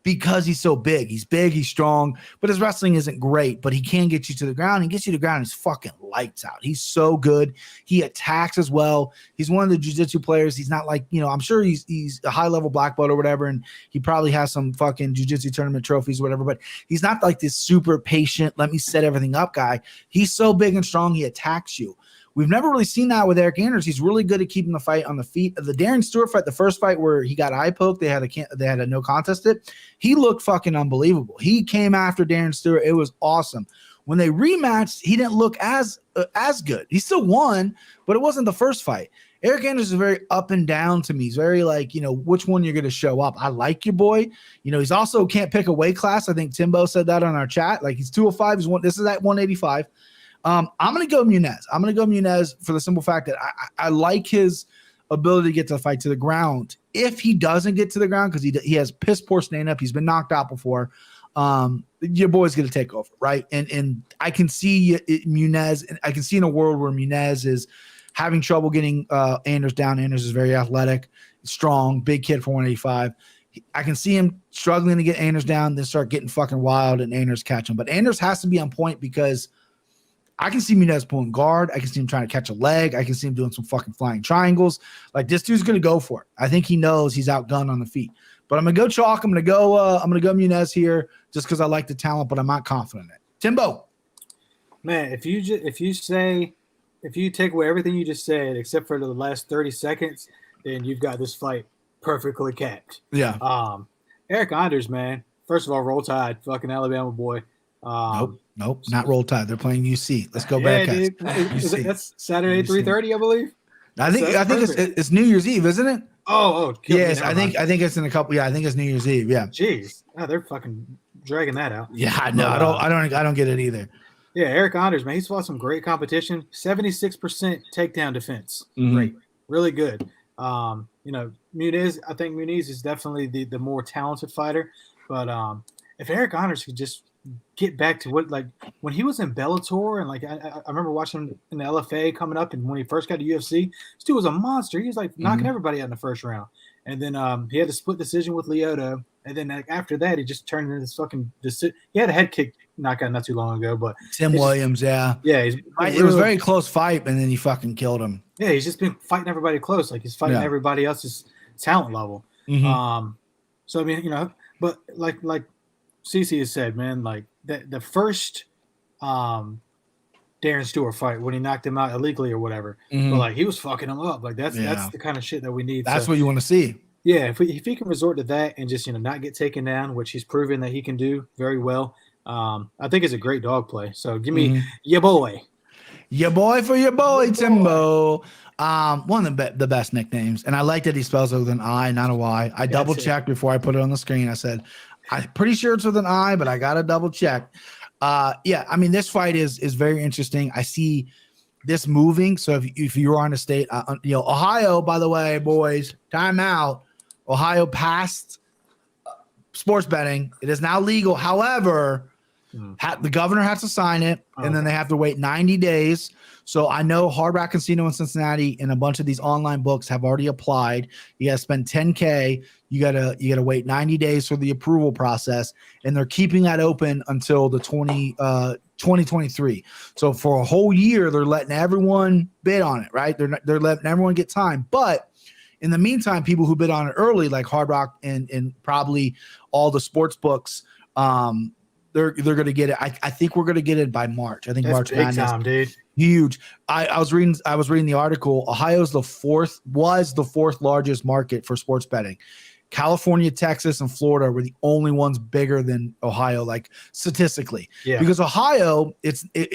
because he's so big. He's big, he's strong, but his wrestling isn't great, but he can get you to the ground. He gets you to the ground. He's fucking lights out. He's so good. He attacks as well. He's one of the jiu-jitsu players. He's not like, I'm sure he's a high-level black belt or whatever, and he probably has some fucking jiu-jitsu tournament trophies or whatever, but he's not like this super patient, let me set everything up guy. He's so big and strong, he attacks you. We've never really seen that with Eric Anders. He's really good at keeping the fight on the feet. The Darren Stewart fight, the first fight where he got eye poked, they had a no contest it. He looked fucking unbelievable. He came after Darren Stewart. It was awesome. When they rematched, he didn't look as good. He still won, but it wasn't the first fight. Eric Anders is very up and down to me. He's very like, which one you're going to show up. I like your boy. He's also can't pick a weight class. I think Timbo said that on our chat. Like he's 205. This is at 185. I'm going to go Nunes. I'm going to go Nunes for the simple fact that I like his ability to get the fight to the ground. If he doesn't get to the ground, because he has piss poor stand-up, he's been knocked out before, your boy's going to take over, right? And I can see Nunes, and I can see in a world where Nunes is having trouble getting Anders down. Anders is very athletic, strong, big kid for 185. I can see him struggling to get Anders down, then start getting fucking wild, and Anders catch him. But Anders has to be on point because I can see Nunes pulling guard. I can see him trying to catch a leg. I can see him doing some fucking flying triangles. Like this dude's gonna go for it. I think he knows he's outgunned on the feet. But I'm gonna go chalk. I'm gonna go Nunes here just because I like the talent, but I'm not confident in it. Timbo, man, if you take away everything you just said except for the last 30 seconds, then you've got this fight perfectly capped. Yeah. Eric Anders, man. First of all, roll tide, fucking Alabama boy. Nope, not Roll Tide. They're playing UC. Let's go back. That's Saturday 3:30, I believe. I think it's New Year's Eve, isn't it? Oh, yes. I think it's in a couple. Yeah, I think it's New Year's Eve. Yeah. Jeez, they're fucking dragging that out. Yeah, no, I don't get it either. Yeah, Eric Anders, man, he's fought some great competition. 76% takedown defense. Great, really good. Nunes, I think Nunes is definitely the more talented fighter. But if Eric Anders could just get back to what, like, when he was in Bellator, and like I remember watching him in the LFA coming up, and when he first got to UFC, this dude was a monster. He was like knocking everybody out in the first round, and then he had a split decision with Lyoto, and then after that he just turned into this fucking he had a head kick knockout not too long ago, but Tim Williams, it was a very close fight, and then he fucking killed him. Yeah, he's just been fighting everybody close, like he's fighting everybody else's talent level. So I mean, but like Cece has said, man, like the first Darren Stewart fight when he knocked him out illegally or whatever. Mhm. But like he was fucking him up. Like that's Yeah. the kind of shit that we need. That's So, what you want to see. yeah, if he can resort to that and just not get taken down, which he's proven that he can do very well, I think it's a great dog play. So give me your boy. Your boy for your boy, Timbo. One of the best nicknames. And I like that he spells it with an I, not a Y. I double checked before I put it on the screen. I said, I'm pretty sure it's with an I, but I got to double check. Yeah, I mean, this fight is very interesting. I see this moving. So if you're on a state, Ohio, by the way, boys, time out. Ohio passed sports betting. It is now legal. However, the governor has to sign it, and then they have to wait 90 days. So I know Hard Rock Casino in Cincinnati and a bunch of these online books have already applied. You got to spend $10K. You gotta wait 90 days for the approval process, and they're keeping that open until the 2023. So for a whole year, they're letting everyone bid on it, right? They're letting everyone get time, but in the meantime, people who bid on it early, like Hard Rock and probably all the sports books, they're going to get it. I think we're going to get it by March. I think That's March big Madness. time, dude. Huge. I was reading the article. Ohio's was the fourth largest market for sports betting. California, Texas, and Florida were the only ones bigger than Ohio, like statistically. Yeah. Because Ohio,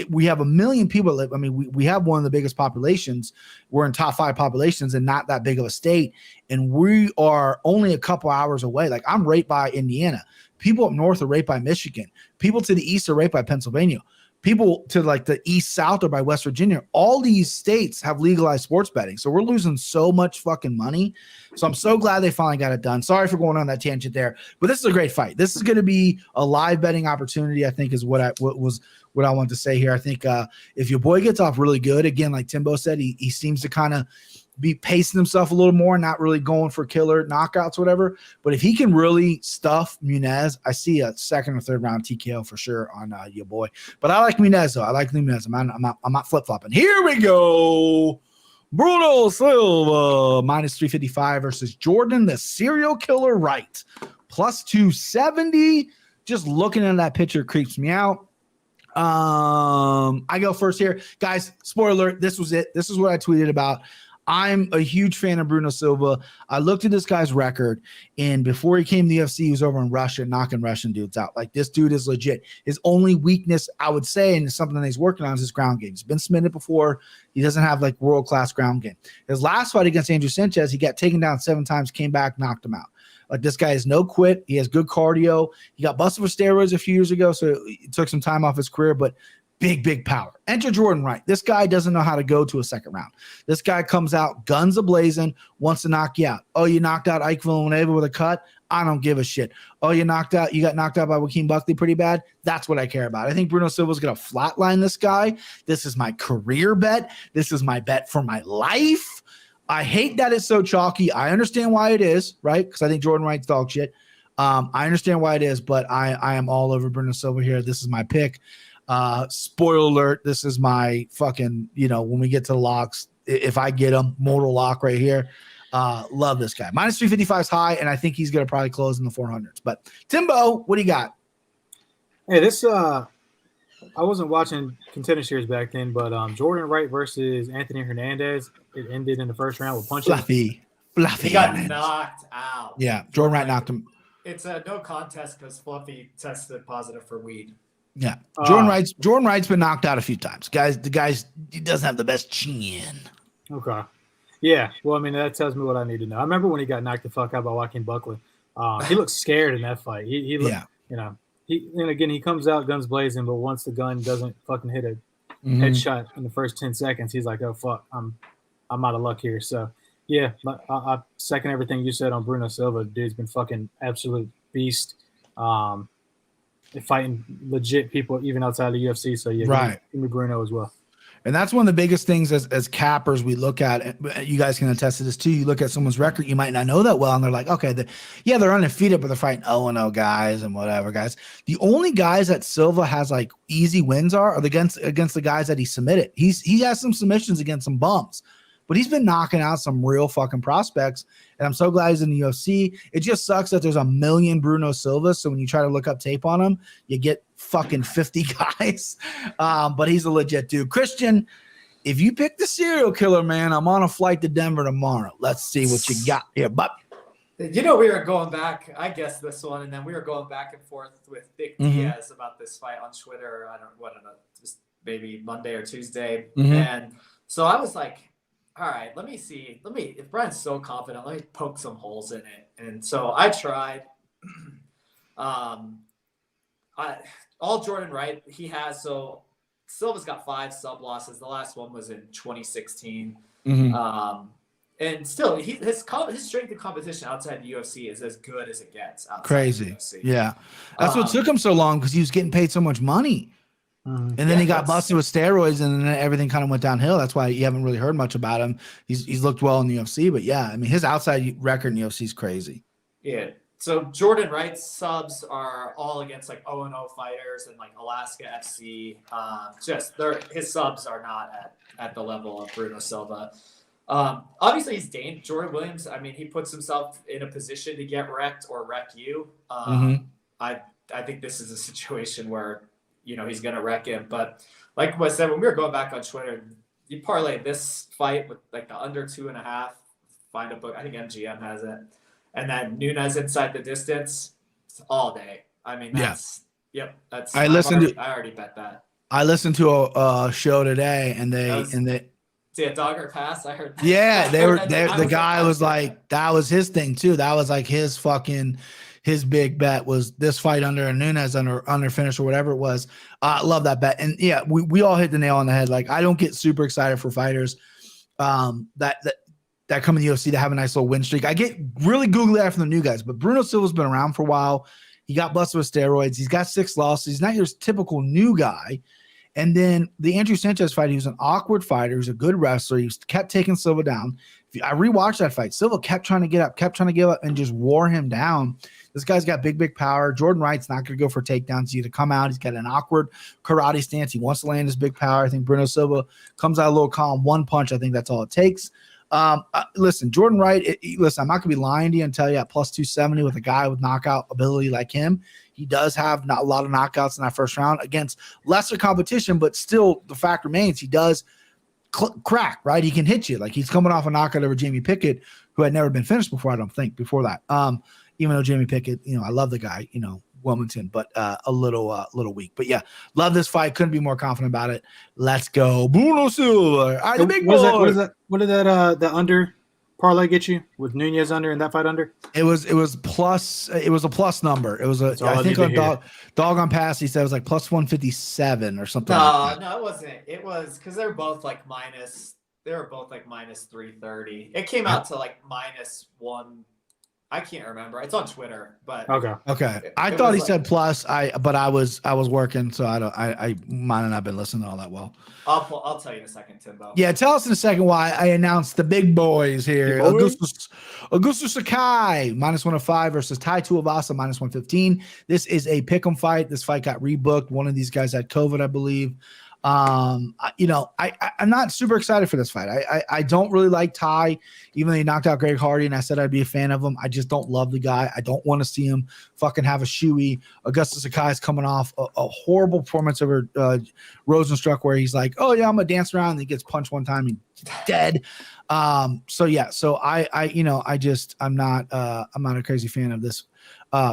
we have 1 million people live. I mean, we have one of the biggest populations. We're in top 5 populations and not that big of a state. And we are only a couple hours away. Like I'm right by Indiana. People up north are right by Michigan. People to the east are right by Pennsylvania. People to like the east, south are by West Virginia. All these states have legalized sports betting. So we're losing so much fucking money. So I'm so glad they finally got it done. Sorry for going on that tangent there, but this is a great fight. This is going to be a live betting opportunity, I think, is what I want to say here. I think if your boy gets off really good, again, like Timbo said, he seems to kind of be pacing himself a little more, not really going for killer knockouts, whatever. But if he can really stuff Nunes, I see a second or third round TKO for sure on your boy. But I like Nunes though. I like Nunes. I'm not flip flopping. Here we go. Bruno Silva minus 355 versus Jordan the serial killer Wright plus 270. Just looking at that picture creeps me out. I go first here, guys. Spoiler alert. This was it. This is what I tweeted about. I'm a huge fan of Bruno Silva. I looked at this guy's record, and before he came to the UFC, he was over in Russia knocking Russian dudes out. Like, this dude is legit. His only weakness, I would say, and it's something that he's working on, is his ground game. He's been submitted before. He doesn't have, like, world-class ground game. His last fight against Andrew Sanchez, he got taken down 7 times, came back, knocked him out. Like, this guy has no quit. He has good cardio. He got busted for steroids a few years ago, so it took some time off his career, but big power. Enter Jordan Wright. This guy doesn't know how to go to a second round. This guy comes out guns a-blazing, wants to knock you out. Oh, you knocked out Ike Villanueva with a cut? I don't give a shit. Oh, you got knocked out by Joaquin Buckley pretty bad? That's what I care about. I think Bruno Silva's going to flatline this guy. This is my career bet. This is my bet for my life. I hate that it's so chalky. I understand why it is, right? Because I think Jordan Wright's dog shit. I understand why it is, but I am all over Bruno Silva here. This is my pick. Spoiler alert, this is my fucking, when we get to the locks, if I get him, mortal lock right here. Love this guy. Minus 355 is high, and I think he's going to probably close in the 400s. But Timbo, what do you got? Hey, this I wasn't watching Contender Series back then, but Jordan Wright versus Anthony Hernandez, it ended in the first round with punches. Fluffy. He got knocked out. Yeah, Jordan Wright knocked him. It's a no contest because Fluffy tested positive for weed. Yeah, Jordan Wright's been knocked out a few times. He doesn't have the best chin. Okay. Yeah. Well, I mean, that tells me what I need to know. I remember when he got knocked the fuck out by Joaquin Buckley. He looked scared in that fight. He looked, and again, he comes out guns blazing, but once the gun doesn't fucking hit a headshot in the first 10 seconds, he's like, oh, fuck, I'm out of luck here. So, yeah, I second everything you said on Bruno Silva. Dude's been fucking absolute beast. Fighting legit people even outside of the UFC. So yeah, right. Give me Bruno as well. And that's one of the biggest things as cappers we look at. You guys can attest to this too. You look at someone's record, you might not know that well, and they're like, okay, they're undefeated, but they're fighting 0-0 guys and whatever guys. The only guys that Silva has like easy wins are against the guys that he submitted. He has some submissions against some bums, but he's been knocking out some real fucking prospects. And I'm so glad he's in the UFC. It just sucks that there's a million Bruno Silva. So when you try to look up tape on him, you get fucking 50 guys. But he's a legit dude. Christian, if you pick the serial killer, man, I'm on a flight to Denver tomorrow. Let's see what you got here. But we were going back, I guess this one, and then we were going back and forth with Vic Diaz about this fight on Twitter. I don't know, just maybe Monday or Tuesday. And so I was like, all right, let me see. If Brian's so confident, let me poke some holes in it. And so I tried. All Jordan Wright, he has, so Silva's got 5 sub losses. The last one was in 2016. And still, his strength of competition outside the UFC is as good as it gets. Crazy. The UFC. Yeah. That's what took him so long, because he was getting paid so much money. And then he got busted with steroids, and then everything kind of went downhill. That's why you haven't really heard much about him. He's looked well in the UFC, but yeah, I mean, his outside record in the UFC is crazy. Yeah. So Jordan Wright's subs are all against like 0-0 fighters and like Alaska FC. His subs are not at the level of Bruno Silva. Obviously he's dangerous. Jordan Williams, I mean, he puts himself in a position to get wrecked or wreck you. I think this is a situation where, he's going to wreck him. But like I said, when we were going back on Twitter, you parlay this fight with like the under 2.5, find a book. I think MGM has it. And then Nunes inside the distance all day. I mean, that's I already bet that. I listened to a show today, and they see a dog or pass. I heard. Yeah, the guy was like, that was his thing too. That was like his big bet was this fight under a Nunes under finish or whatever it was. I love that bet. And yeah, we all hit the nail on the head. Like, I don't get super excited for fighters that come in the UFC that have a nice little win streak. I get really googly eyed from the new guys, but Bruno Silva's been around for a while. He got busted with steroids. He's got 6 losses. He's not your typical new guy. And then the Andrew Sanchez fight, he was an awkward fighter. He was a good wrestler. He kept taking Silva down. I rewatched that fight. Silva kept trying to get up, and just wore him down. This guy's got big power. Jordan Wright's not going to go for takedowns. He's going to come out. He's got an awkward karate stance. He wants to land his big power. I think Bruno Silva comes out a little calm. 1 punch, I think that's all it takes. Listen, Jordan Wright, listen, I'm not going to be lying to you and tell you at plus 270 with a guy with knockout ability like him. He does have not a lot of knockouts in that first round against lesser competition, but still the fact remains he does crack, right? He can hit you. Like, he's coming off a knockout over Jamie Pickett, who had never been finished before, I don't think, before that. Even though Jamie Pickett, I love the guy, Wilmington, but a little weak. But yeah, love this fight. Couldn't be more confident about it. Let's go, Bruno Silva. All right, the big boy. What did that under parlay get you with Nunes under and that fight under? It was plus. It was a plus number. It was I think on dog on pass. He said it was like plus 157 or something. No, it wasn't. It was because they were both like minus. They were both like minus 330. It came out to like minus 1. I can't remember. It's on Twitter, but okay. I thought he said plus. I was working, so I might not have been listening all that well. I'll tell you in a second, Timbo. Yeah, tell us in a second why I announced the big boys here. Augusto Sakai minus 105 versus Tai Tuivasa minus 115. This is a pick'em fight. This fight got rebooked. One of these guys had COVID, I believe. I'm not super excited for this fight. I don't really like Ty, even though he knocked out Greg Hardy, and I said I'd be a fan of him. I just don't love the guy. I don't want to see him fucking have a shoey. Augusto Sakai is coming off a horrible performance over Rosenstruck, where he's like, oh yeah, I'm gonna dance around, and he gets punched one time and dead. I'm not a crazy fan of this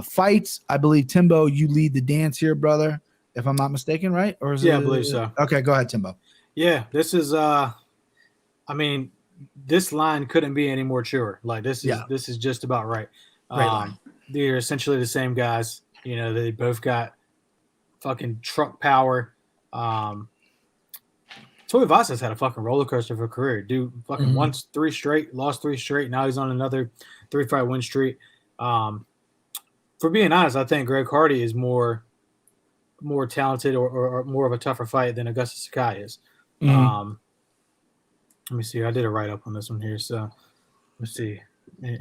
fight. I believe, Timbo, you lead the dance here, brother, if I'm not mistaken, right? Or is I believe so. Okay, go ahead, Timbo. Yeah, this is this line couldn't be any more truer. Like, this is just about right. They're essentially the same guys. They both got fucking truck power. Tuivasa's had a fucking roller coaster of a career. Dude fucking won 3 straight, lost 3 straight. Now he's on another 3-fight win streak. For being honest, I think Greg Hardy is more talented or more of a tougher fight than Augusto Sakai is. Let me see. I did a write-up on this one here, so let's see.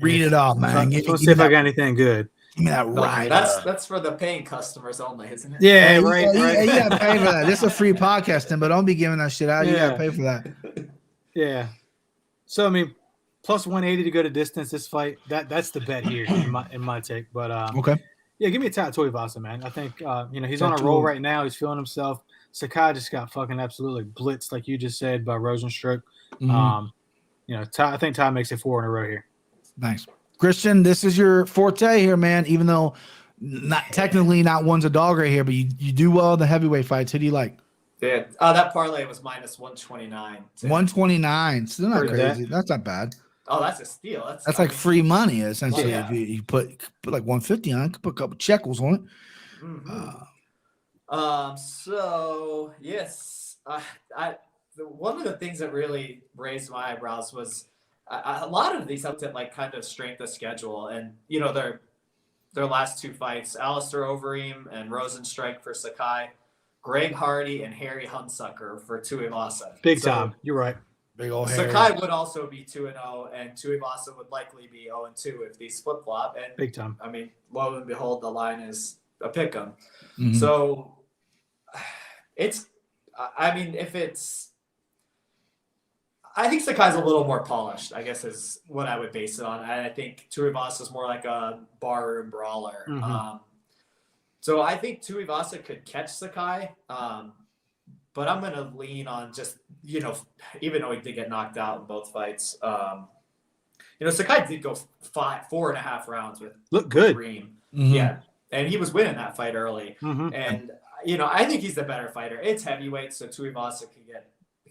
Read it off, man. Let's see if I got anything good. Give me that right. That's for the paying customers only, isn't it? Yeah, right. You gotta pay for that. This is a free podcasting, but don't be giving that shit out. You gotta pay for that. Yeah. So I mean, plus 180 to go to distance this fight. That's the bet here in my take. But Okay. yeah, give me a Tuivasa, man. I think he's on a roll right now. He's feeling himself. Sakai just got fucking absolutely blitzed, like you just said, by Rosenstruck. I think Ty makes it 4 in a row here. Nice. Christian, this is your forte here, man. Even though technically not one's a dog right here, but you do well in the heavyweight fights. Who do you like? Yeah. That parlay was minus 129. 129. Still not crazy. That's not bad. Oh, that's a steal. That's like free money, essentially. Yeah. If you put like 150 on it, could put a couple shekels on it. Mm-hmm. So yes, one of the things that really raised my eyebrows was a lot of these looked at like kind of strength of schedule, and their last 2 fights: Alistair Overeem and Rosenstrike for Sakai, Greg Hardy and Harry Hunsucker for Tuivasa. Big time. You're right. Big old Harry. Sakai would also be 2-0, and Tuivasa would likely be 0-2 if these flip flop. And big time. I mean, lo and behold, the line is a pick 'em. Mm-hmm. So it's, I mean, I think Sakai's a little more polished, I guess, is what I would base it on. And I think Tuivasa is more like a barroom brawler. Mm-hmm. So I think Tuivasa could catch Sakai, but I'm going to lean on just, even though he did get knocked out in both fights, Sakai did go 4.5 rounds with look good. Green. Mm-hmm. Yeah. And he was winning that fight early. Mm-hmm. And, I think he's the better fighter. It's heavyweight, so Tuivasa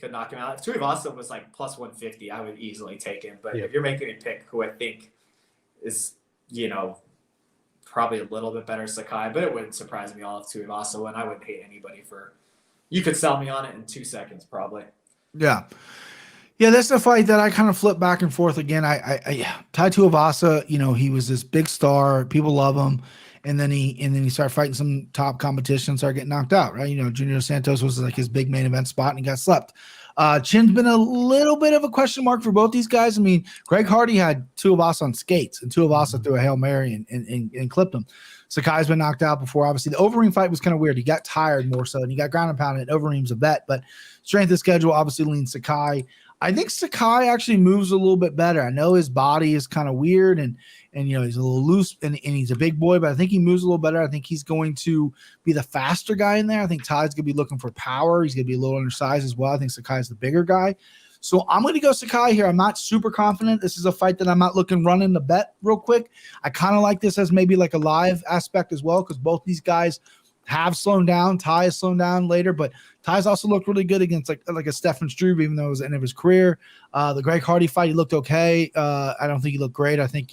could knock him out. If Tuivasa was like plus 150, I would easily take him. But if you're making a pick who I think is, probably a little bit better Sakai, but it wouldn't surprise me all if Tuivasa won. I wouldn't hate anybody you could sell me on it in 2 seconds, probably. Yeah. Yeah, that's the fight that I kind of flip back and forth again. Tai Tuivasa, he was this big star. People love him. And then he started fighting some top competition, started getting knocked out, right? Junior Santos was like his big main event spot, and he got slept. Chin's been a little bit of a question mark for both these guys. I mean, Greg Hardy had Tuivasa on skates, and Tuivasa threw a Hail Mary and clipped him. Sakai's been knocked out before. Obviously, the Overeem fight was kind of weird. He got tired more so, and he got ground and pounded. Overeem's a vet, but strength of schedule obviously leans Sakai. I think Sakai actually moves a little bit better. I know his body is kind of weird and he's a little loose and he's a big boy, but I think he moves a little better. I think he's going to be the faster guy in there. I think Ty's going to be looking for power. He's going to be a little undersized as well. I think Sakai's the bigger guy. So I'm going to go Sakai here. I'm not super confident. This is a fight that I'm not running the bet real quick. I kind of like this as maybe like a live aspect as well, because both these guys have slowed down. Ty has slowed down later, but Ty's also looked really good against like a Stefan Struve, even though it was the end of his career. The Greg Hardy fight, he looked okay. I don't think he looked great. I think,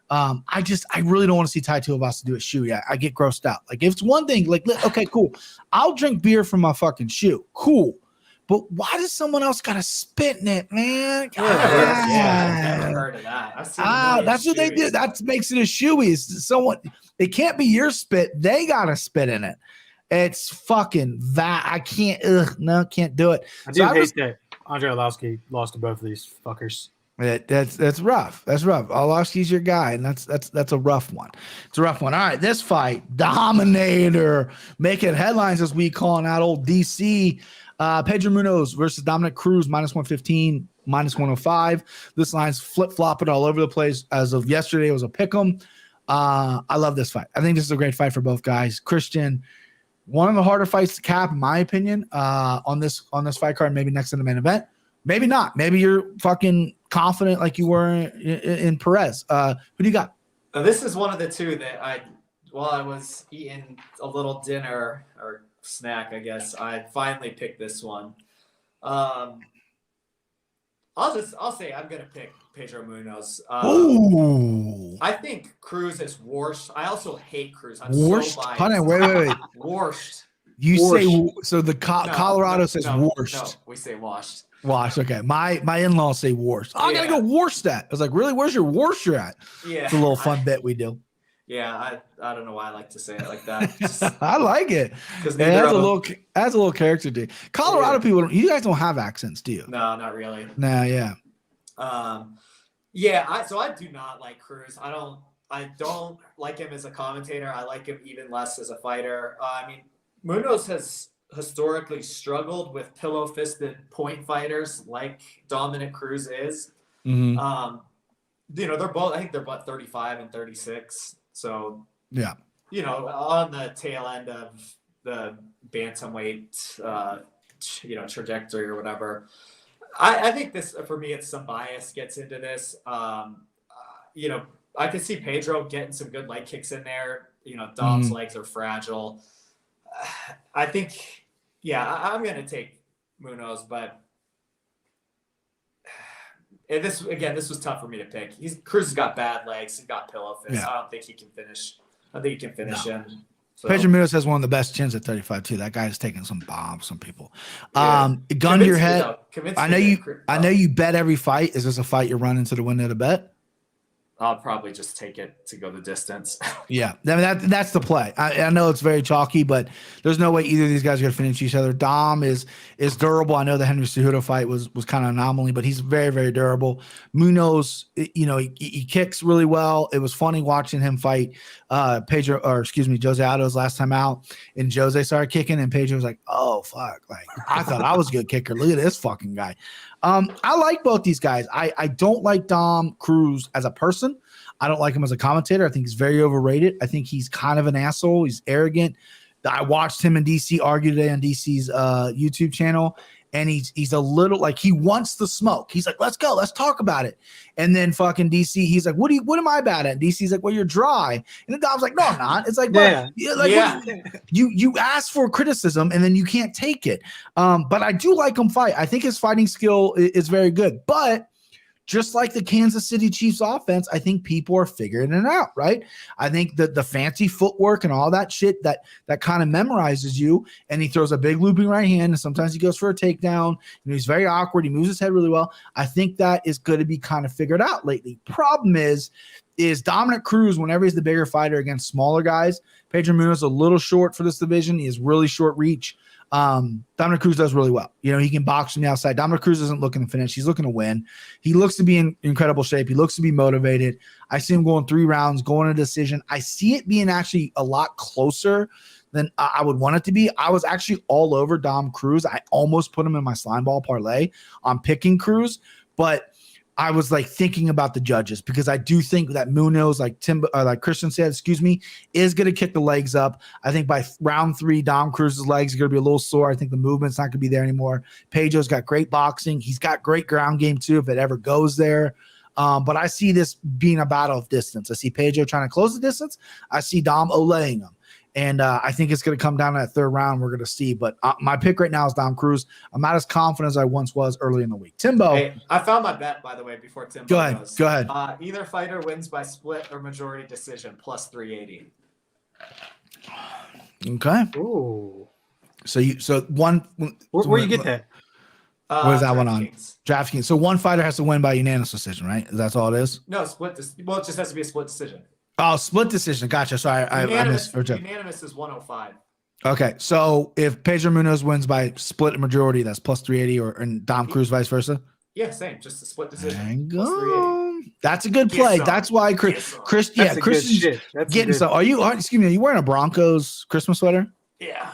I really don't want to see Tai Tuivasa do a shoe yet. I get grossed out. Like, if it's one thing, like, okay, cool. I'll drink beer from my fucking shoe. Cool. But why does someone else got to spit in it, man? I've never heard of that. I've seen that's what they do. That makes it a shoey. It can't be your spit. They got to spit in it. It's fucking that. I can't. Can't do it. I do hate that Andre Arlovski lost to both of these fuckers. That's rough. That's rough. Arlovski's your guy, and that's a rough one. It's a rough one. All right, this fight, Dominator, making headlines as we calling out old DC. Pedro Munoz versus Dominic Cruz, minus 115, minus 105. This line's flip-flopping all over the place. As of yesterday, it was a pick'em. I love this fight. I think this is a great fight for both guys. Christian, one of the harder fights to cap, in my opinion, on this fight card, maybe next to the main event. Maybe not. Maybe you're fucking confident like you were in Perez. Who do you got? This is one of the two that while I was eating a little dinner or snack, I guess, I finally picked this one. I'll say I'm gonna pick Pedro Munoz. I think Cruz is worse. I also hate Cruz. Worst? Hold on, wait. Worst. You Worst. say so? The Colorado says worst. No, we say washed. Wash. Okay, my in-laws say worst. I gotta go worst at. I was like, really? Where's your worst you're at? Yeah, it's a little fun bit we do. Yeah, I don't know why I like to say it like that. I like it. Because it adds a little character to it. Colorado people, you guys don't have accents, do you? No, not really. No, yeah. So I do not like Cruz. I don't like him as a commentator. I like him even less as a fighter. I mean, Munoz has historically struggled with pillow-fisted point fighters like Dominic Cruz is. Mm-hmm. They're both, I think they're about 35 and 36. So, Yeah. On the tail end of the bantamweight, trajectory or whatever. I think this, for me, it's some bias gets into this. I can see Pedro getting some good leg kicks in there. Dom's legs are fragile. I think, I'm going to take Munoz, but this was tough for me to pick. Cruz has got bad legs. He's got pillow fists. I don't think he can finish. Him. So. Pedro Munoz has one of the best chins at 35 too. That guy's taking some bombs, some people. Gun to your head. I know you bet every fight. Is this a fight you're running to the win at a bet? I'll probably just take it to go the distance. Yeah, I mean, that's the play. I know it's very chalky, but there's no way either of these guys are going to finish each other. Dom is durable. I know the Henry Cejudo fight was kind of an anomaly, but he's very, very durable. Munoz, he kicks really well. It was funny watching him fight Jose Aldo's last time out, and Jose started kicking, and Pedro was like, "Oh fuck!" Like I thought I was a good kicker. Look at this fucking guy. I like both these guys. I don't like Dom Cruz as a person. I don't like him as a commentator. I think he's very overrated. I think he's kind of an asshole. He's arrogant. I watched him and DC argue today on DC's YouTube channel, and he's a little like he wants the smoke. He's like, let's go, let's talk about it. And then fucking DC, he's like, what am I bad at? And DC's like, well, you're dry. And then Dom's like, no, I'm not. It's like, you ask for criticism and then you can't take it. But I do like him fight. I think his fighting skill is very good. But just like the Kansas City Chiefs offense, I think people are figuring it out, right? I think that the fancy footwork and all that shit that kind of memorizes you, and he throws a big looping right hand, and sometimes he goes for a takedown. He's very awkward. He moves his head really well. I think that is going to be kind of figured out lately. Problem is Dominic Cruz, whenever he's the bigger fighter against smaller guys, Pedro Munoz is a little short for this division. He has really short reach. Dominic Cruz does really well. He can box from the outside. Dominic Cruz isn't looking to finish. He's looking to win. He looks to be in incredible shape. He looks to be motivated. I see him going 3 rounds, going a decision. I see it being actually a lot closer than I would want it to be. I was actually all over Dom Cruz. I almost put him in my slime ball parlay on picking Cruz, but I was like thinking about the judges, because I do think that Munoz, like Christian said, is going to kick the legs up. I think by round 3, Dom Cruz's legs are going to be a little sore. I think the movement's not going to be there anymore. Pedro's got great boxing. He's got great ground game too, if it ever goes there. But I see this being a battle of distance. I see Pedro trying to close the distance. I see Dom olaying him. And I think it's going to come down to that 3rd round. We're going to see. But my pick right now is Dom Cruz. I'm not as confident as I once was early in the week. Timbo. Hey, I found my bet, by the way, before Timbo goes. Go ahead. Either fighter wins by split or majority decision, plus 380. Okay. Ooh. Where you get that? Where's that one on? DraftKings. So one fighter has to win by unanimous decision, right? That's all it is? No, split. Well, it just has to be a split decision. Oh, split decision. Gotcha. Sorry, I missed. Unanimous is 105. Okay, so if Pedro Munoz wins by split majority, that's plus 380, and Dom Cruz vice versa? Yeah, same. Just a split decision. Hang on. That's a good play. That's why Christian's getting some. Are you wearing a Broncos Christmas sweater? Yeah.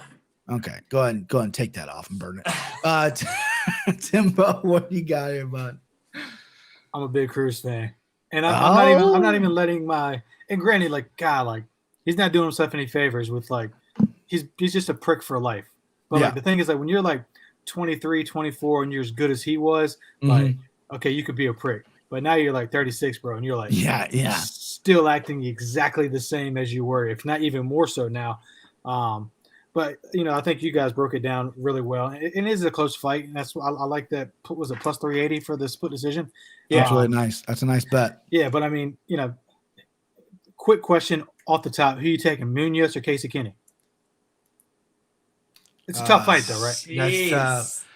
Okay, go ahead and take that off and burn it. Timbo, what you got here, bud? I'm a big Cruz fan, and I'm not even letting my. And granted, he's not doing himself any favors with he's just a prick for life. But the thing is, when you're 23, 24, and you're as good as he was, okay, you could be a prick. But now you're 36, bro, and you're still acting exactly the same as you were, if not even more so now. But I think you guys broke it down really well. It is a close fight, and that's I like that. Was it plus 380 for the split decision? Yeah, that's really nice. That's a nice bet. Yeah, but I mean, quick question off the top: who you taking, Munoz or Casey Kenny? It's a tough fight, though, right?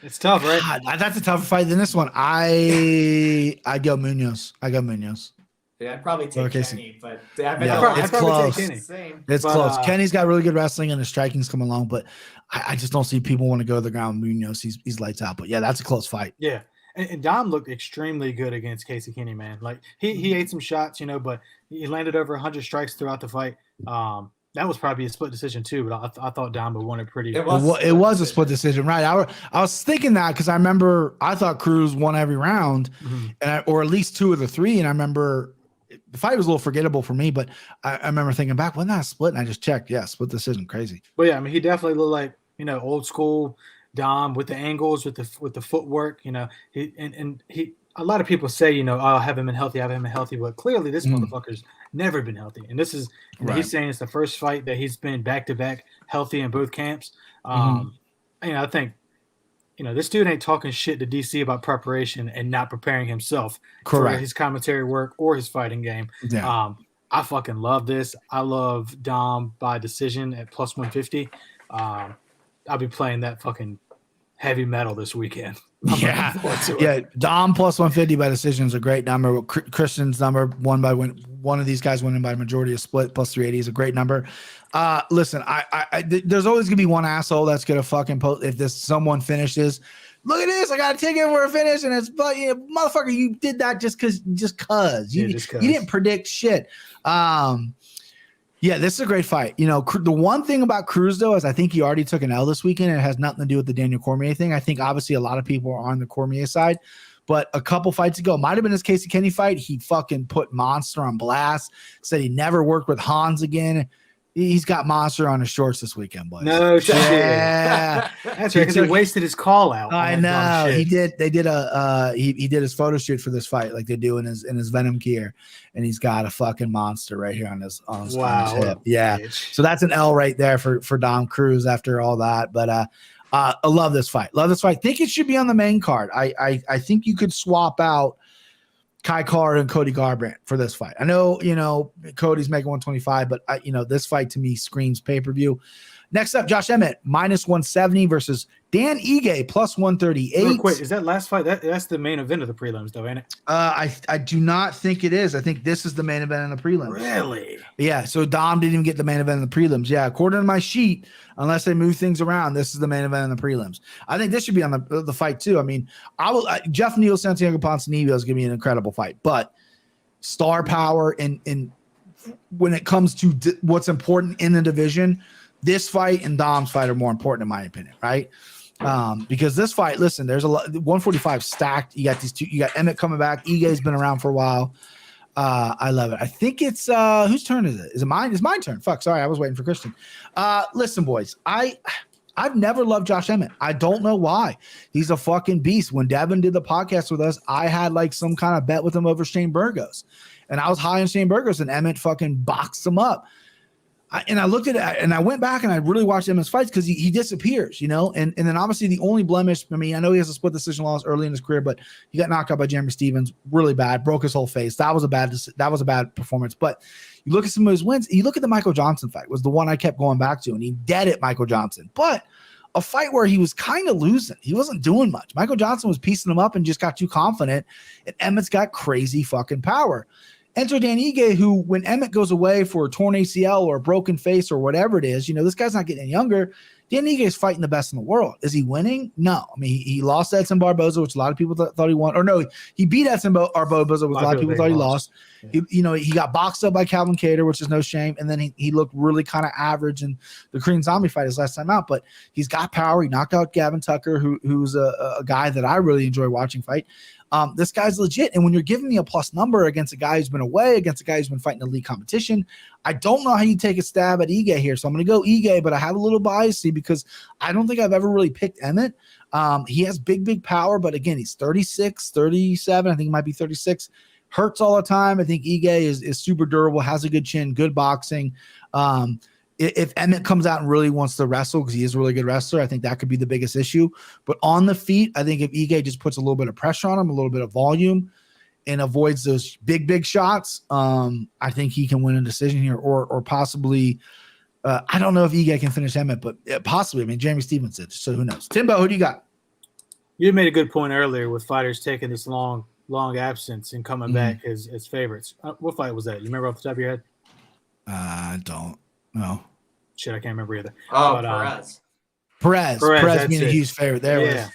It's tough, right? God, that's a tougher fight than this one. I go Munoz. Yeah, I'd probably take Kenny, but it's close. It's close. Kenny's got really good wrestling and his striking's coming along, but I just don't see people want to go to the ground. Munoz, he's lights out. But yeah, that's a close fight. Yeah. And Dom looked extremely good against Casey Kenny, man. He ate some shots, but he landed over 100 strikes throughout the fight. That was probably a split decision too, but I thought Dom would won it pretty. It It was a split decision, right? I was thinking that because I remember I thought Cruz won every round, or at least 2 of the 3, and I remember the fight was a little forgettable for me, but I remember thinking back, wasn't that a split? And I just checked, yeah, split decision, crazy. But yeah, I mean, he definitely looked like old school Dom with the angles, with the footwork. He a lot of people say I'll have him in healthy, but clearly this motherfucker's never been healthy, and this is he's saying it's the first fight that he's been back to back healthy in both camps. I think this dude ain't talking shit to DC about preparation and not preparing himself for his commentary work or his fighting game. Yeah. I fucking love this. I love Dom by decision at plus 150. I'll be playing that fucking heavy metal this weekend. Yeah. Dom plus 150 by decision is a great number. Christian's number one of these guys winning by majority of split plus 380 is a great number. Listen, there's always gonna be one asshole that's gonna fucking post if someone finishes. Look at this! I got a ticket for a finish, and it's motherfucker. You did that just cause you didn't predict shit. Yeah, this is a great fight. The one thing about Cruz, though, is I think he already took an L this weekend, and it has nothing to do with the Daniel Cormier thing. I think, obviously, a lot of people are on the Cormier side, but a couple fights ago, might have been his Casey Kenny fight, he fucking put Monster on blast, said he never worked with Hans again. He's got Monster on his shorts this weekend, boys. No shit. Yeah. That's right, because he wasted his call out. I know. He did. They did he did his photo shoot for this fight, like they do in his Venom gear, and he's got a fucking Monster right here on his hip. Yeah. Bitch. So that's an L right there for Dom Cruz after all that. But I love this fight. Think it should be on the main card. I think you could swap out Kai Carr and Cody Garbrandt for this fight. I know, Cody's making 125, but this fight to me screams pay-per-view. Next up, Josh Emmett, minus 170 versus Dan Ige, plus 138. Real quick, is that last fight? That's the main event of the prelims, though, ain't it? I do not think it is. I think this is the main event in the prelims. Really? Yeah, so Dom didn't even get the main event in the prelims. Yeah, according to my sheet, unless they move things around, this is the main event in the prelims. I think this should be on the fight, too. I mean, Jeff Neal, Santiago Ponzinibbio is going to be an incredible fight, but star power and when it comes to what's important in the division, this fight and Dom's fight are more important in my opinion, right? Because this fight, listen, there's a lot. 145 stacked. You got these two. You got Emmett coming back. Ige's been around for a while. I love it. I think it's whose turn is it? Is it mine? It's my turn. Fuck. Sorry, I was waiting for Christian. Listen, boys, I've never loved Josh Emmett. I don't know why. He's a fucking beast. When Devin did the podcast with us, I had like some kind of bet with him over Shane Burgos, and I was high on Shane Burgos, and Emmett fucking boxed him up. And I looked at it and I went back and I really watched him in his fights because he disappears, and then obviously the only blemish, I mean, I know he has a split decision loss early in his career, but he got knocked out by Jeremy Stevens really bad, broke his whole face. That was a bad performance. But you look at some of his wins, you look at the Michael Johnson fight was the one I kept going back to, and he dead at Michael Johnson. But a fight where he was kind of losing. He wasn't doing much. Michael Johnson was piecing him up and just got too confident, and Emmett's got crazy fucking power. Enter Dan Ige, who, when Emmett goes away for a torn ACL or a broken face or whatever it is, this guy's not getting any younger. Dan Ige is fighting the best in the world. Is he winning? No. I mean, he lost Edson Barboza, which a lot of people thought he won. Or no, he beat Edson Barboza, which a lot of people thought he lost. Yeah. He got boxed up by Calvin Kattar, which is no shame. And then he looked really kind of average in the Korean Zombie fight his last time out. But he's got power. He knocked out Gavin Tucker, who's a guy that I really enjoy watching fight. This guy's legit. And when you're giving me a plus number against a guy who's been away, against a guy who's been fighting elite competition, I don't know how you take a stab at Ige here. So I'm going to go Ige, but I have a little bias because I don't think I've ever really picked Emmett. He has big power, but again, he's 36, 37. I think he might be 36. Hurts all the time. I think Ige is super durable, has a good chin, good boxing. If Emmett comes out and really wants to wrestle, because he is a really good wrestler, I think that could be the biggest issue. But on the feet, I think if Ige just puts a little bit of pressure on him, a little bit of volume, and avoids those big shots, I think he can win a decision here, or possibly. I don't know if Ige can finish Emmett, but possibly. I mean, Jeremy Stevens did, so who knows? Timbo, who do you got? You made a good point earlier with fighters taking this long absence and coming back as favorites. What fight was that? You remember off the top of your head? I don't know. Shit, I can't remember either. Oh, but, Perez being a huge favorite there. Yeah.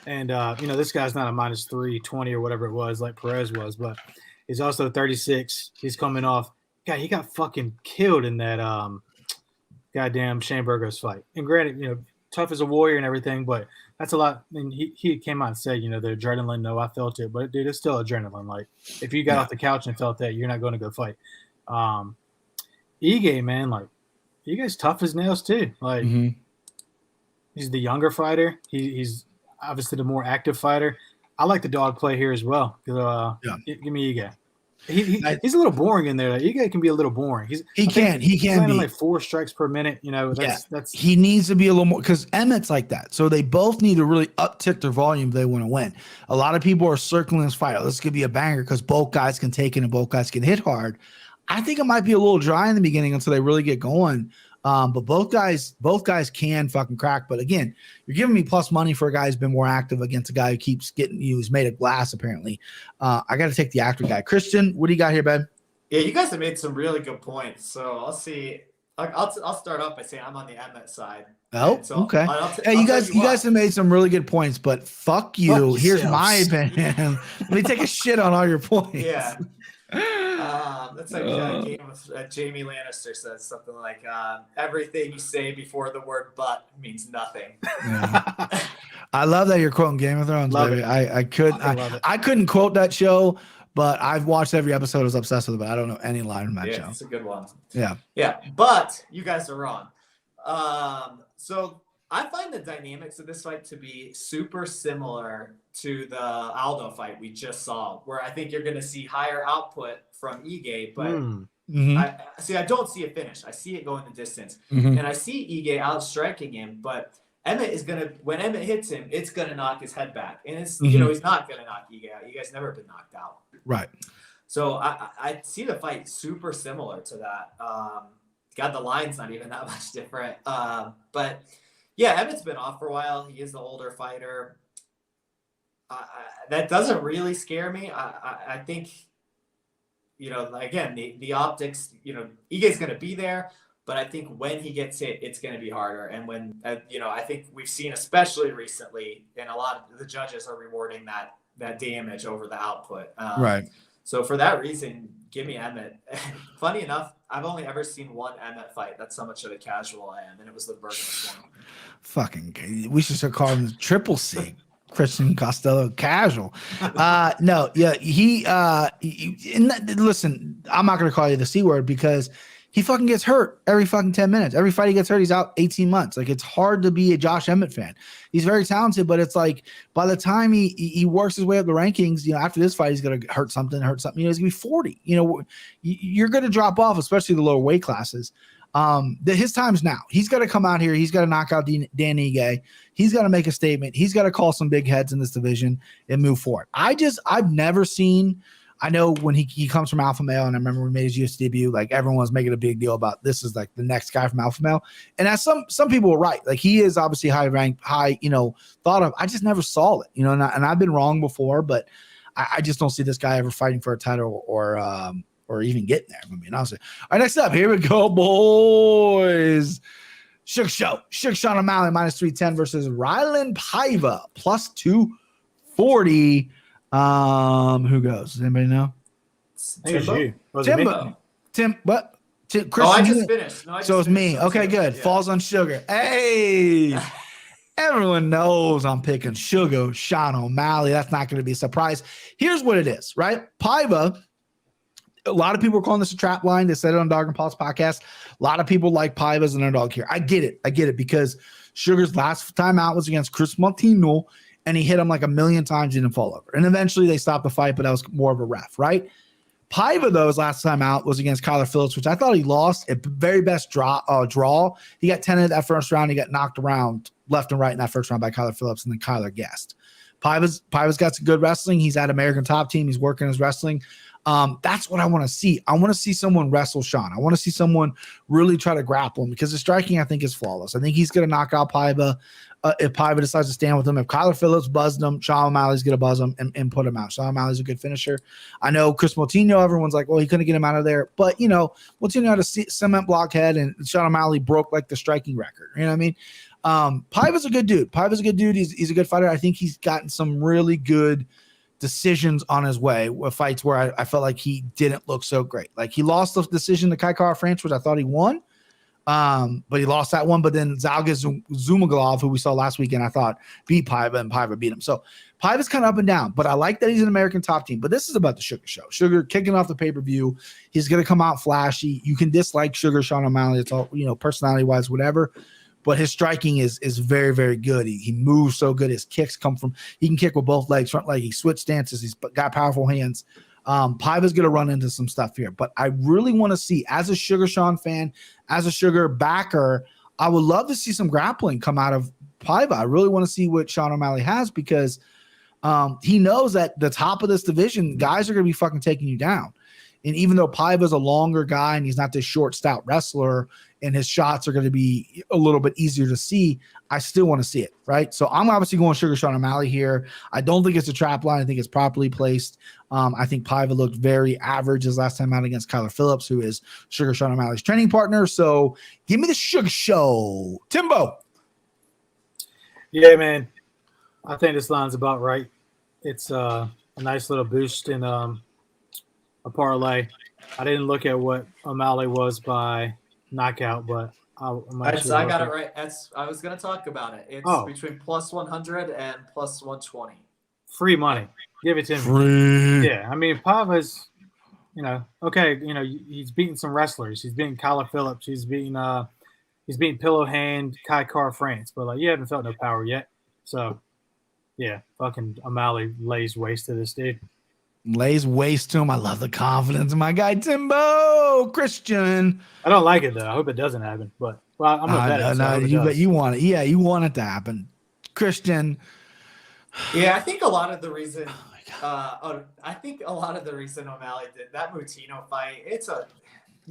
And, this guy's not a minus 320 or whatever it was like Perez was, but he's also 36. He's coming off. God, he got fucking killed in that goddamn Shane Burgos fight. And granted, tough as a warrior and everything, but that's a lot. I mean, he came out and said, the adrenaline. No, I felt it, but dude, it's still adrenaline. Like if you got off the couch and felt that, you're not going to go fight. Ige, man, like Ige's tough as nails too. Like he's the younger fighter. He's obviously the more active fighter. I like the dog play here as well. Give me Ige. He's a little boring in there. Ige can be a little boring. He can be like 4 strikes per minute. That's he needs to be a little more because Emmett's like that. So they both need to really uptick their volume if they want to win. A lot of people are circling this fight. This could be a banger because both guys can take it and both guys can hit hard. I think it might be a little dry in the beginning until they really get going. But both guys can fucking crack. But again, you're giving me plus money for a guy who's been more active against a guy who keeps getting who's made of glass, apparently. I got to take the actor guy. Christian, what do you got here, babe? Yeah, you guys have made some really good points. So I'll see. I'll start off by saying I'm on the Emmett side. Oh, so okay. You guys have made some really good points, but fuck you. Fuck Here's my opinion. Let me take a shit on all your points. Yeah. That's like a game of Jamie Lannister says something like everything you say before the word but means nothing. Yeah. I love that you're quoting Game of Thrones, baby. I couldn't quote that show, but I've watched every episode. I was obsessed with it, but I don't know any line from that show. It's a good one. Yeah, but you guys are wrong. So I find the dynamics of this fight to be super similar to the Aldo fight we just saw, where I think you're going to see higher output from Ige, but I don't see a finish. I see it going the distance, and I see Ige outstriking him, but Emmett is going to, when Emmett hits him, it's going to knock his head back, and it's he's not going to knock Ige out. Ige's never been knocked out. Right. So I see the fight super similar to that. God, the line's not even that much different. But yeah, Emmett's been off for a while. He is the older fighter. That doesn't really scare me. I think, again, the optics, Ige's going to be there, but I think when he gets hit, it's going to be harder. And when, I think we've seen, especially recently, and a lot of the judges are rewarding that damage over the output. Right. So for that reason, give me Emmett. Funny enough, I've only ever seen one Emmett fight. That's how much of a casual I am, and it was the Burgos one. Fucking, we should start calling him Triple C. Christian Costello casual. No, yeah, listen, I'm not going to call you the C word because he fucking gets hurt every fucking 10 minutes. Every fight he gets hurt, he's out 18 months. Like, it's hard to be a Josh Emmett fan. He's very talented, but it's like by the time he works his way up the rankings, after this fight, he's going to hurt something. He's going to be 40. You're going to drop off, especially the lower weight classes. His time's now. He's got to come out here. He's got to knock out Dan Ige. He's got to make a statement. He's got to call some big heads in this division and move forward. I've never seen. I know when he comes from Alpha Male, and I remember we made his UFC debut, like everyone was making a big deal about this is like the next guy from Alpha Male. And as some people were right, like he is obviously high ranked, thought of. I just never saw it, and I've been wrong before, but I just don't see this guy ever fighting for a title or even getting there. I mean, honestly. All right, next up, here we go, boys. Shook Sean O'Malley -310 versus Rylan Paiva +240. Who goes? Does anybody know? Timbo. Tim, what? Chris, I just finished. So it's me. Okay, good. Yeah. Falls on Sugar. Hey. Everyone knows I'm picking Sugar Sean O'Malley. That's not going to be a surprise. Here's what it is, right? Paiva. A lot of people are calling this a trap line. They said it on Dog and Paul's podcast. A lot of people like Paiva as an underdog here. I get it because Sugar's last time out was against Chris Martino, and he hit him like a million times, didn't fall over. And eventually they stopped the fight, but that was more of a ref, right? Paiva, though, his last time out was against Kyler Phillips, which I thought he lost at very best draw. He got 10 in that first round. He got knocked around left and right in that first round by Kyler Phillips, and then Kyler guessed. Paiva's got some good wrestling. He's at American Top Team. He's working his wrestling. That's what I want to see. I want to see someone wrestle Sean. I want to see someone really try to grapple him because the striking, I think, is flawless. I think he's going to knock out Paiva if Paiva decides to stand with him. If Kyler Phillips buzzed him, Sean O'Malley's going to buzz him and put him out. Sean O'Malley's a good finisher. I know Chris Moutinho, everyone's like, well, he couldn't get him out of there. But, Moutinho had a cement blockhead, and Sean O'Malley broke, like, the striking record. You know what I mean? Paiva's a good dude. He's a good fighter. I think he's gotten some really good decisions on his way with fights where I felt like he didn't look so great. Like he lost the decision to Kai Kara France, which I thought he won. But he lost that one. But then Zalgiris Zumagulov, who we saw last weekend, I thought beat Paiva, and Paiva beat him. So Paiva's kind of up and down, but I like that he's an American top team. But this is about the Sugar show. Sugar kicking off the pay-per-view. He's going to come out flashy. You can dislike Sugar, Sean O'Malley. It's all, personality-wise, whatever. But his striking is very, very good. He moves so good. His kicks come from – he can kick with both legs, front leg. He switched stances. He's got powerful hands. Paiva's going to run into some stuff here. But I really want to see, as a Sugar Sean fan, as a Sugar backer, I would love to see some grappling come out of Paiva. I really want to see what Sean O'Malley has because he knows that the top of this division, guys are going to be fucking taking you down. And even though Paiva's a longer guy and he's not this short, stout wrestler and his shots are going to be a little bit easier to see, I still want to see it, right? So I'm obviously going Sugar Sean O'Malley here. I don't think it's a trap line. I think it's properly placed. I think Paiva looked very average his last time out against Kyler Phillips, who is Sugar Sean O'Malley's training partner. So give me the Sugar Show. Timbo. Yeah, man. I think this line's about right. It's a nice little boost in a parlay. I didn't look at what O'Malley was by knockout, but I got it right. I was going to talk about it. It's between plus 100 and plus 120. Free money. Give it to me. Free. Yeah, I mean, Paiva's, okay, he's beaten some wrestlers. He's beaten Kyler Phillips. He's beaten Pillow Hand, Kai Car France. But, you haven't felt no power yet. So, yeah, fucking O'Malley lays waste to this dude. Lays waste to him. I love the confidence of my guy, Timbo. Christian. I don't like it, though. I hope it doesn't happen. But, I'm going to bet it. No, you want it. Yeah, you want it to happen. Christian. Yeah, I think a lot of the reason O'Malley did that Moutinho fight,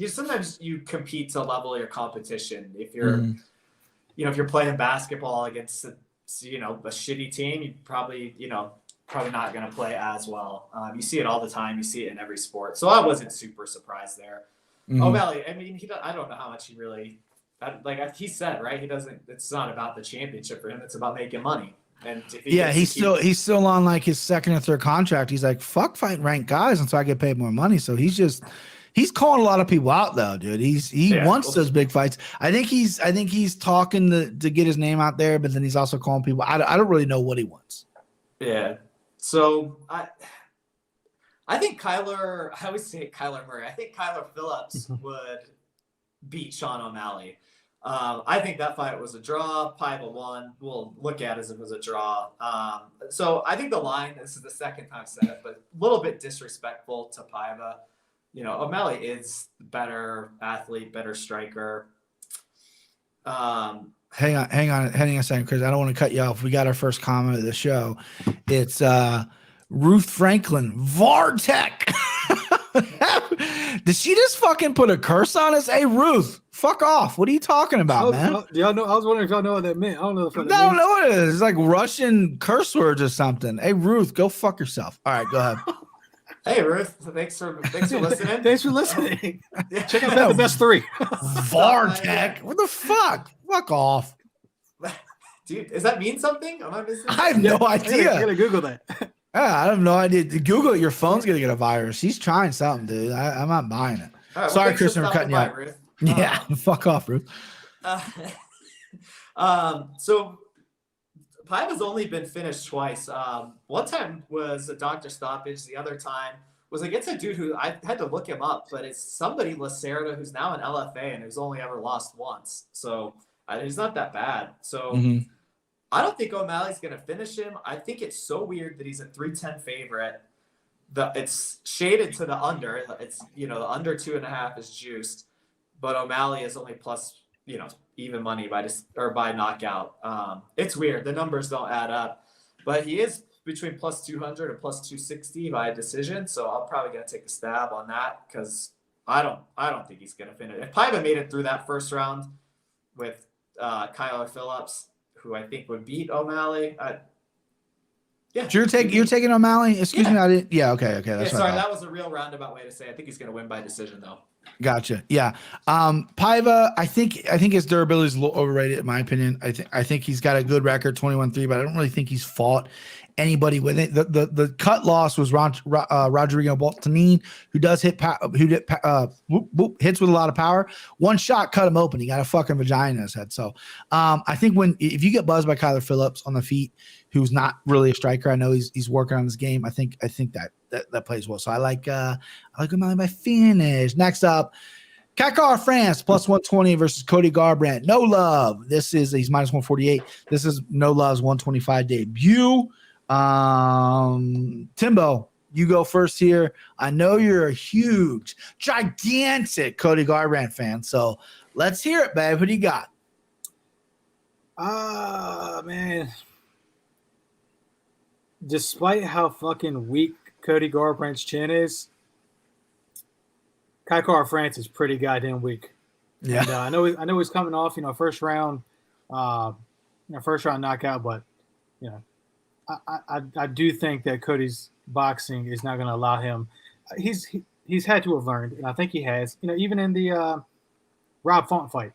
sometimes you compete to level your competition. If you're if you're playing basketball against a shitty team, you probably not going to play as well. You see it all the time. You see it in every sport. So I wasn't super surprised there. O'Malley, I mean, I don't know how much he really he said, right? It's not about the championship for him. It's about making money. And he's still on like his second or third contract. He's like, fuck fighting ranked guys until I get paid more money. So he's calling a lot of people out though, dude. He wants those big fights. I think he's talking to get his name out there, but then he's also calling people. I don't really know what he wants. Yeah. So I think Kyler. I always say Kyler Murray. I think Kyler Phillips would beat Sean O'Malley. I think that fight was a draw. Paiva won. We'll look at it as if it was a draw. So I think the line, this is the second time I've said it, but a little bit disrespectful to Paiva. O'Malley is the better athlete, better striker. Hang on a second, Chris. I don't want to cut you off. We got our first comment of the show. It's Ruth Franklin, Vartech. Did she just fucking put a curse on us? Hey, Ruth, fuck off. What are you talking about, man? Y'all know, I was wondering if y'all know what that meant. I don't know. I don't know what it is. It's like Russian curse words or something. Hey, Ruth, go fuck yourself. All right, go ahead. Hey, Ruth. Thanks for listening. Thanks for listening. Check out the best three. Vartech. What the fuck? Fuck off. Dude, does that mean something? Am I missing? I have no idea. I gotta Google that. I have no idea. Google it. Your phone's gonna get a virus. He's trying something, dude. I'm not buying it. Right, sorry, Christian, for cutting you out. Yeah, fuck off, Ruth. So Paiva's only been finished twice. One time was a doctor stoppage. The other time was against a dude who I had to look him up, but it's somebody Lacerda who's now an LFA and who's only ever lost once. So he's not that bad. So I don't think O'Malley's going to finish him. I think it's so weird that he's a 310 favorite. It's shaded to the under. It's, the under 2.5 is juiced, but O'Malley is only plus, even money by knockout. It's weird. The numbers don't add up, but he is between plus 200 and plus 260 by a decision. So I'm probably going to take a stab on that because I don't think he's going to finish. If Paiva made it through that first round with Kyler Phillips, who I think would beat O'Malley. Yeah. So you're taking O'Malley? Excuse me, I didn't. Yeah, okay. That's sorry, that was a real roundabout way to say. I think he's going to win by decision, though. Gotcha. Yeah. Paiva, I think his durability is a little overrated in my opinion. I think he's got a good record, 21-3, but I don't really think he's fought anybody with it. The cut loss was Rodrigo Baltanin, who does hits with a lot of power. One shot cut him open. He got a fucking vagina in his head. So I think if you get buzzed by Kyler Phillips on the feet, who's not really a striker, I know he's working on his game. I think that plays well. So I like my finish. Next up, Kakar France plus 120 versus Cody Garbrandt. No love. He's minus 148. This is No Love's 125 debut. Timbo, you go first here. I know you're a huge, gigantic Cody Garbrandt fan, so let's hear it, babe. Who do you got? Man. Despite how fucking weak Cody Garbrandt's chin is, Kakar France is pretty goddamn weak. Yeah, and, I know he's coming off, first round knockout, but I do think that Cody's boxing is not going to allow him. He's had to have learned, and I think he has. Even in the Rob Font fight,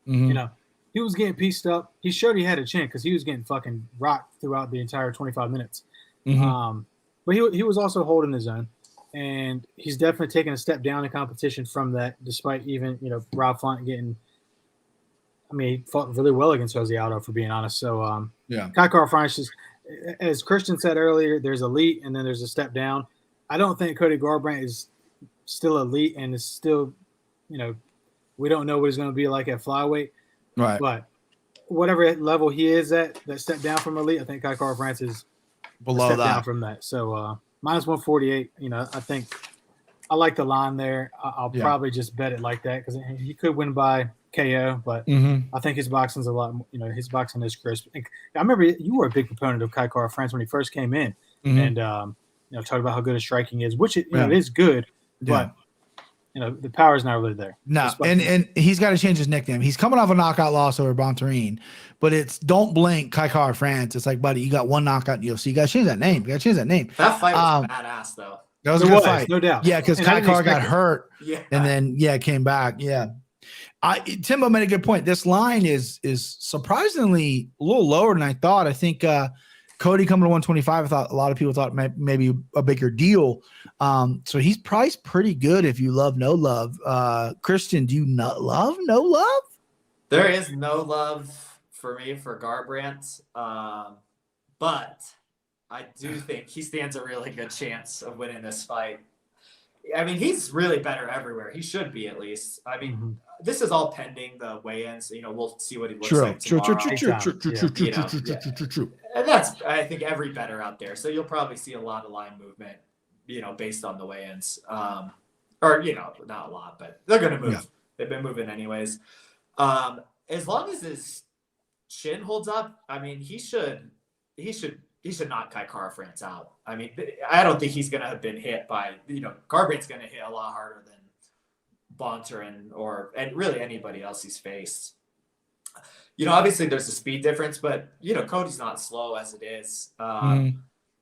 he was getting pieced up. He showed he had a chin because he was getting fucking rocked throughout the entire 25 minutes. But he was also holding his own. And he's definitely taken a step down in competition from that, despite even, Rob Font getting – he fought really well against Jose Aldo, for being honest. So, Kakar France, as Christian said earlier, there's elite and then there's a step down. I don't think Cody Garbrandt is still elite and is still, we don't know what he's going to be like at flyweight. Right. But whatever level he is at, that step down from elite, I think Kakar France is below that. Down from that. So, minus 148, I think I like the line there. I'll probably just bet it like that because he could win by KO, but I think his boxing's a lot, his boxing is crisp. I remember you were a big proponent of Kakar France when he first came in and, talked about how good his striking is, which it is good, but the power is not really there. No, and he's got to change his nickname. He's coming off a knockout loss over Bontarine, but it's don't blink Kakar France. It's like, buddy, you got one knockout in UFC. You got to change that name. That fight was badass, though. That was a good fight. No doubt. Yeah, because Kakar got hurt and then, came back. Yeah. Timbo made a good point. This line is surprisingly a little lower than I thought. I think Cody coming to 125, I thought a lot of people thought maybe a bigger deal. So he's priced pretty good if you love No Love. Christian, do you not love No Love? There is no love for me for Garbrandt, but I do think he stands a really good chance of winning this fight. He's really better everywhere. He should be, at least. This is all pending the weigh-ins. We'll see what he looks like tomorrow. True. And that's, I think, every better out there. So you'll probably see a lot of line movement, based on the weigh-ins. Or, not a lot, but they're going to move. Yeah. They've been moving anyways. As long as his chin holds up, he should knock Kakar France out. I don't think he's going to have been hit by, Garbrandt's going to hit a lot harder than Bontarine and really anybody else he's faced. Obviously there's a speed difference, but Cody's not slow as it is. But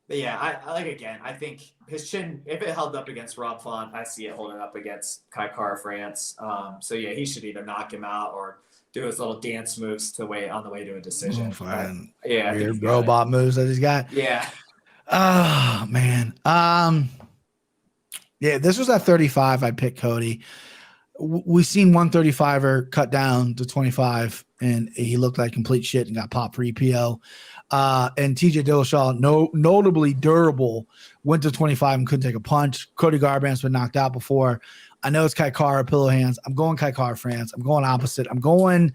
yeah, I think his chin, if it held up against Rob Font, I see it holding up against Kakar France. So yeah, he should either knock him out or do his little dance moves on the way to a decision. Weird robot moves that he's got. Yeah. Oh man. Yeah, this was at 35. I picked Cody. We seen 135er cut down to 25, and he looked like complete shit and got popped for EPO. And TJ Dillashaw, notably durable, went to 25 and couldn't take a punch. Cody Garbrandt's been knocked out before. I know it's Kaikara pillow hands. I'm going Kakar France. I'm going opposite. I'm going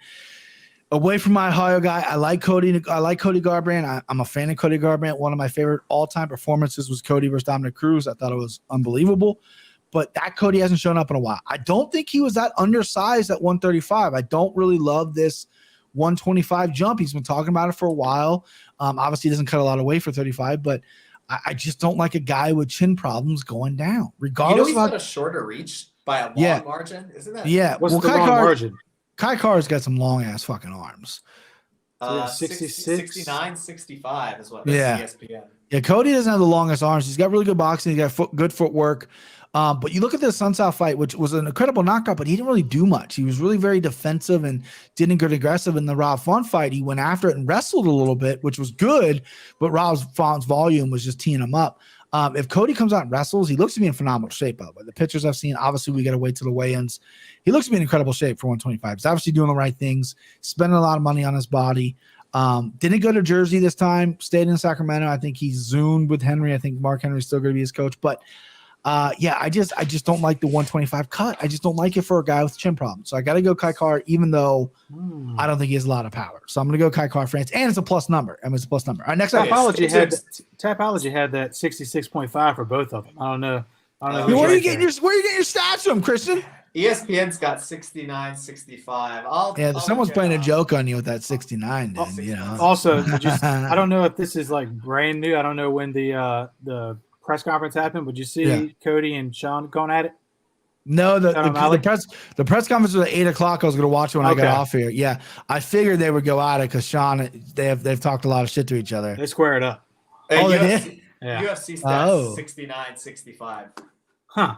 away from my Ohio guy. I like Cody Garbrandt. I'm a fan of Cody Garbrandt. One of my favorite all-time performances was Cody versus Dominic Cruz. I thought it was unbelievable. But that Cody hasn't shown up in a while. I don't think he was that undersized at 135. I don't really love this 125 jump. He's been talking about it for a while. Obviously, he doesn't cut a lot of weight for 35, but I just don't like a guy with chin problems going down. Regardless, he's got a shorter reach by a long margin, isn't that? Yeah. What's the long margin? Kaikar's got some long ass fucking arms. 69, 65 is what that's ESPN. Yeah, Cody doesn't have the longest arms. He's got really good boxing. He's got good footwork. But you look at the Sun South fight, which was an incredible knockout, but he didn't really do much. He was really very defensive and didn't get aggressive. In the Rob Font fight, he went after it and wrestled a little bit, which was good, but Rob Font's volume was just teeing him up. If Cody comes out and wrestles, he looks to be in phenomenal shape. By the way, the pictures I've seen, obviously we got to wait till the weigh-ins. He looks to be in incredible shape for 125. He's obviously doing the right things, spending a lot of money on his body. Didn't go to Jersey this time, stayed in Sacramento. I think he's zoomed with Henry. I think Mark Henry's still going to be his coach, but I just don't like the 125 cut. I just don't like it for a guy with chin problems. So I got to go Kai Car, even though I don't think he has a lot of power. So I'm going to go Kai Car France, and it's a plus number. It's a plus number. All right, next up. Tapology had that 66.5 for both of them. I don't know. Where are you getting your stats from, Christian? ESPN's got 69, 65. Someone's playing a joke on you with that 69. Also, I don't know if this is like brand new. I don't know when the press conference happened. Would you see Cody and Sean going at it? No, the press conference was at 8:00. I was going to watch it when I got off here. Yeah, I figured they would go at it because Sean, they've talked a lot of shit to each other. They square it up. UFC stats 69, 65. Huh.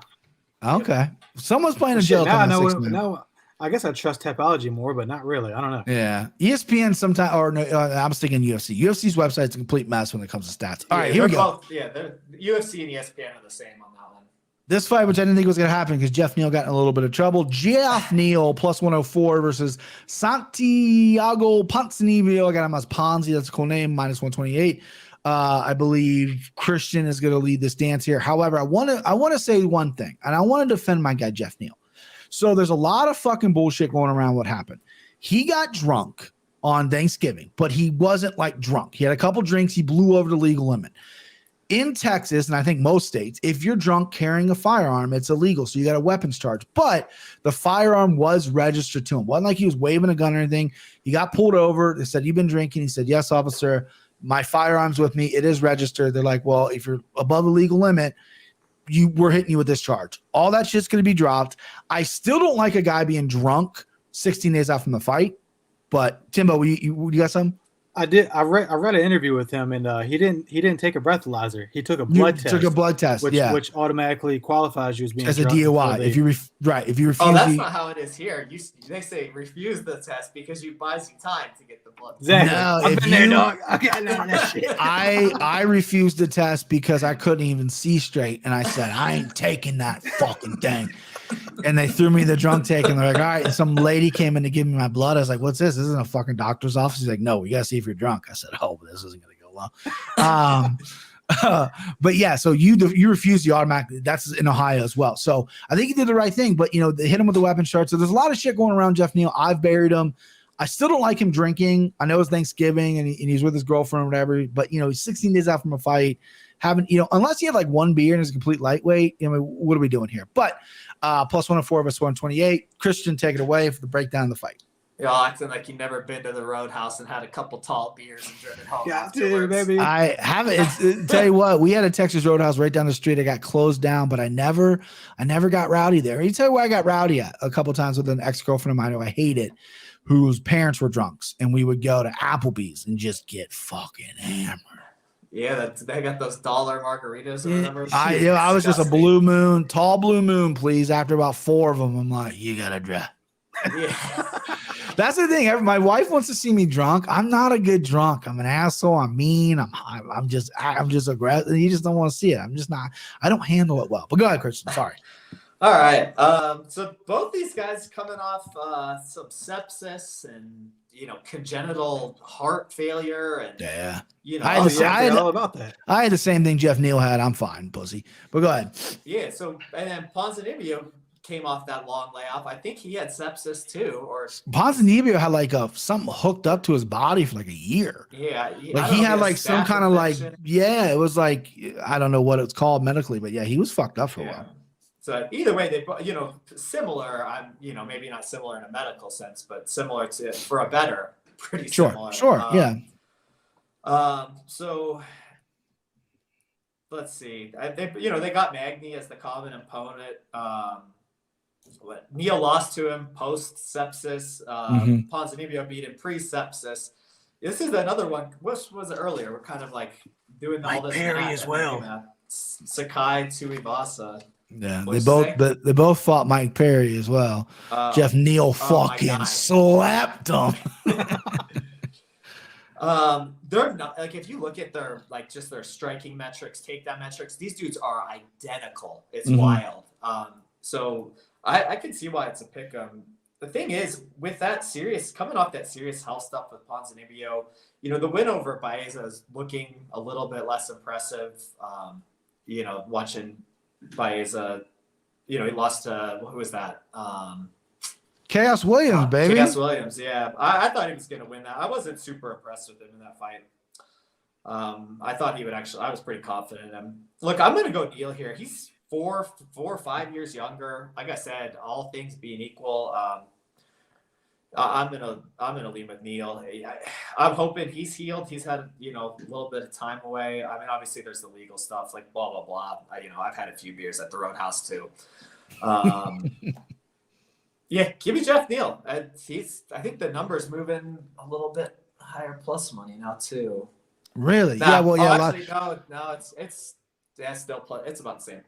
Okay. Someone's playing a joke. No, I guess I trust Tapology more, but not really. I don't know. Yeah. ESPN sometimes, I'm sticking UFC. UFC's website's a complete mess when it comes to stats. All right, here we go. The UFC and ESPN are the same on that one. This fight, which I didn't think was going to happen because Jeff Neal got in a little bit of trouble. Jeff Neal plus 104 versus Santiago Ponzinibbio. I got him as Ponzi. That's a cool name. Minus 128. I believe Christian is going to lead this dance here. However, I want to say one thing, and I want to defend my guy Jeff Neal. So there's a lot of fucking bullshit going around. What happened? He got drunk on Thanksgiving, but he wasn't like drunk. He had a couple drinks. He blew over the legal limit. In Texas, and I think most states, if you're drunk carrying a firearm, it's illegal. So you got a weapons charge. But the firearm was registered to him. It wasn't like he was waving a gun or anything. He got pulled over. They said, "You've been drinking." He said, "Yes, officer. My firearm's with me. It is registered." They're like, "Well, if you're above the legal limit, we're hitting you with this charge." All that shit's going to be dropped. I still don't like a guy being drunk 16 days out from the fight. But Timbo, you got something? I did. I read an interview with him, and he didn't take a breathalyzer. He took a blood test. Took a blood test, which automatically qualifies you as being as a DUI. If you refuse, that's not how it is here. They say refuse the test because you buys you time to get the blood. Exactly. No, I've been there, dog. That shit. I refused the test because I couldn't even see straight, and I said I ain't taking that fucking thing. And they threw me the drunk take, and they're like, "All right." And some lady came in to give me my blood. I was like, "What's this? This isn't a fucking doctor's office." She's like, "No, we gotta see if you're drunk." I said, "Oh, this isn't gonna go well." But yeah, so you refuse the automatic. That's in Ohio as well. So I think he did the right thing. But they hit him with the weapon charge. So there's a lot of shit going around Jeff Neal. I've buried him. I still don't like him drinking. I know it's Thanksgiving and he's with his girlfriend or whatever. But he's 16 days out from a fight. Unless he had like one beer and is a complete lightweight, what are we doing here? But plus 104 versus 128. Christian, take it away for the breakdown of the fight. Acting like you've never been to the Roadhouse and had a couple tall beers and driven home. Yeah, dude, baby. I haven't. Tell you what, we had a Texas Roadhouse right down the street. It got closed down, but I never got rowdy there. You tell you where I got rowdy at a couple times with an ex-girlfriend of mine who I hated, whose parents were drunks, and we would go to Applebee's and just get fucking hammered. Yeah, they got those dollar margaritas or whatever. I was just a tall blue moon, please. After about 4 of them, I'm like, you gotta drive. Yeah. That's the thing. My wife wants to see me drunk. I'm not a good drunk. I'm an asshole. I'm mean. I'm just aggressive. You just don't want to see it. I'm just not. I don't handle it well. But go ahead, Christian. Sorry. All right. So both these guys coming off some sepsis and congenital heart failure and I had all about that. I had the same thing Jeff Neal had. I'm fine, pussy. But go ahead. Yeah. So and then Ponzinibbio came off that long layoff. I think he had sepsis too, or Ponzinibbio had like something hooked up to his body for like a year. Yeah, he had like some kind of it was like I don't know what it's called medically, but yeah, he was fucked up for a while. So either way, they similar. Maybe not similar in a medical sense, but similar to for a better, pretty similar. Sure, yeah. So let's see. They got Magny as the common opponent. Neal lost to him post sepsis. Ponzinibbio beat him pre sepsis. This is another one. What was it earlier? We're kind of like doing all this. Perry as well. Sakai Tuivasa. Yeah, What'd you say? they both fought Mike Perry as well. Jeff Neal my fucking God. slapped him. They're not like if you look at their just their striking metrics, takedown metrics, these dudes are identical. It's wild. So I can see why it's a pick 'em. The thing is, with that coming off that serious health stuff with Ponzinibbio, the win over Baeza is looking a little bit less impressive. Watching Baeza, he lost to who was that? Chaos Williams, baby. Chaos Williams, yeah. I thought he was going to win that. I wasn't super impressed with him in that fight. I thought he would I was pretty confident in him. Look, I'm going to go Neal here. He's 4 or 5 years younger. Like I said, all things being equal, I'm gonna lean with Neal. I'm hoping he's healed. He's had a little bit of time away. I mean, obviously there's the legal stuff, like blah blah blah. I've had a few beers at the Roadhouse too. Yeah, give me Jeff Neal. I think the number's moving a little bit higher plus money now too. Really? Nah, yeah. Well, yeah. Actually, no. It's still plus. It's about the same.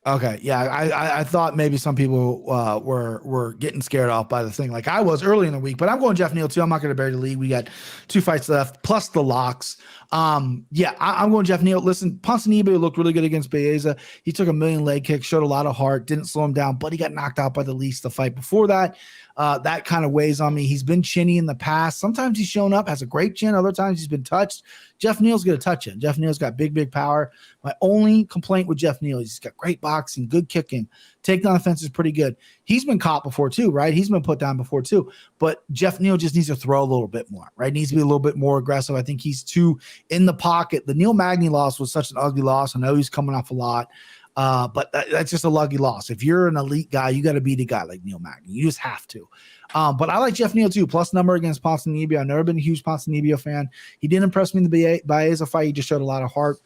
Okay, yeah, I thought maybe some people were getting scared off by the thing like I was early in the week, but I'm going Jeff Neal too. I'm not going to bury the lead. We got 2 fights left plus the locks. I'm going Jeff Neal. Listen, Ponzinibbio looked really good against Baeza. He took 1,000,000 leg kicks, showed a lot of heart, didn't slow him down, but he got knocked out by the Least the fight before that. That kind of weighs on me. He's been chinny in the past. Sometimes he's shown up, has a great chin. Other times he's been touched. Jeff Neal's going to touch him. Jeff Neal's got big power. My only complaint with Jeff Neal is he's got great boxing, good kicking. Takedown offense is pretty good. He's been caught before too, right? He's been put down before too. But Jeff Neal just needs to throw a little bit more, right? Needs to be a little bit more aggressive. I think he's too in the pocket. The Neal Magny loss was such an ugly loss. I know he's coming off a lot. But that's just a lucky loss. If you're an elite guy, you got to beat a guy like Neal Magny. You just have to. But I like Jeff Neal too. Plus number against Ponzinibbio. I've never been a huge Ponzinibbio fan. He didn't impress me in the Baeza fight. He just showed a lot of heart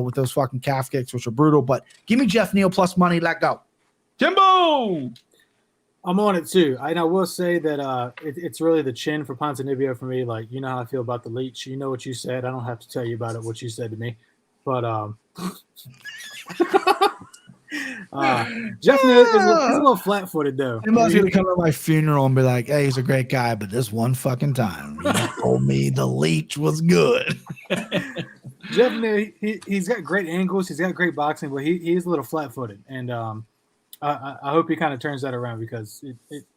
with those fucking calf kicks, which are brutal. But give me Jeff Neal plus money. Let go. Jimbo! I'm on it too. I will say that it's really the chin for Ponzinibbio for me. Like, you know how I feel about the leech. You know what you said. I don't have to tell you about it, what you said to me. But Jeff Neal is a little flat-footed though. He must gonna come to my funeral and be like, "Hey, he's a great guy, but this one fucking time he told me the leech was good." Jeff Neal, he's got great angles. He's got great boxing, but he's a little flat-footed, and I hope he kind of turns that around because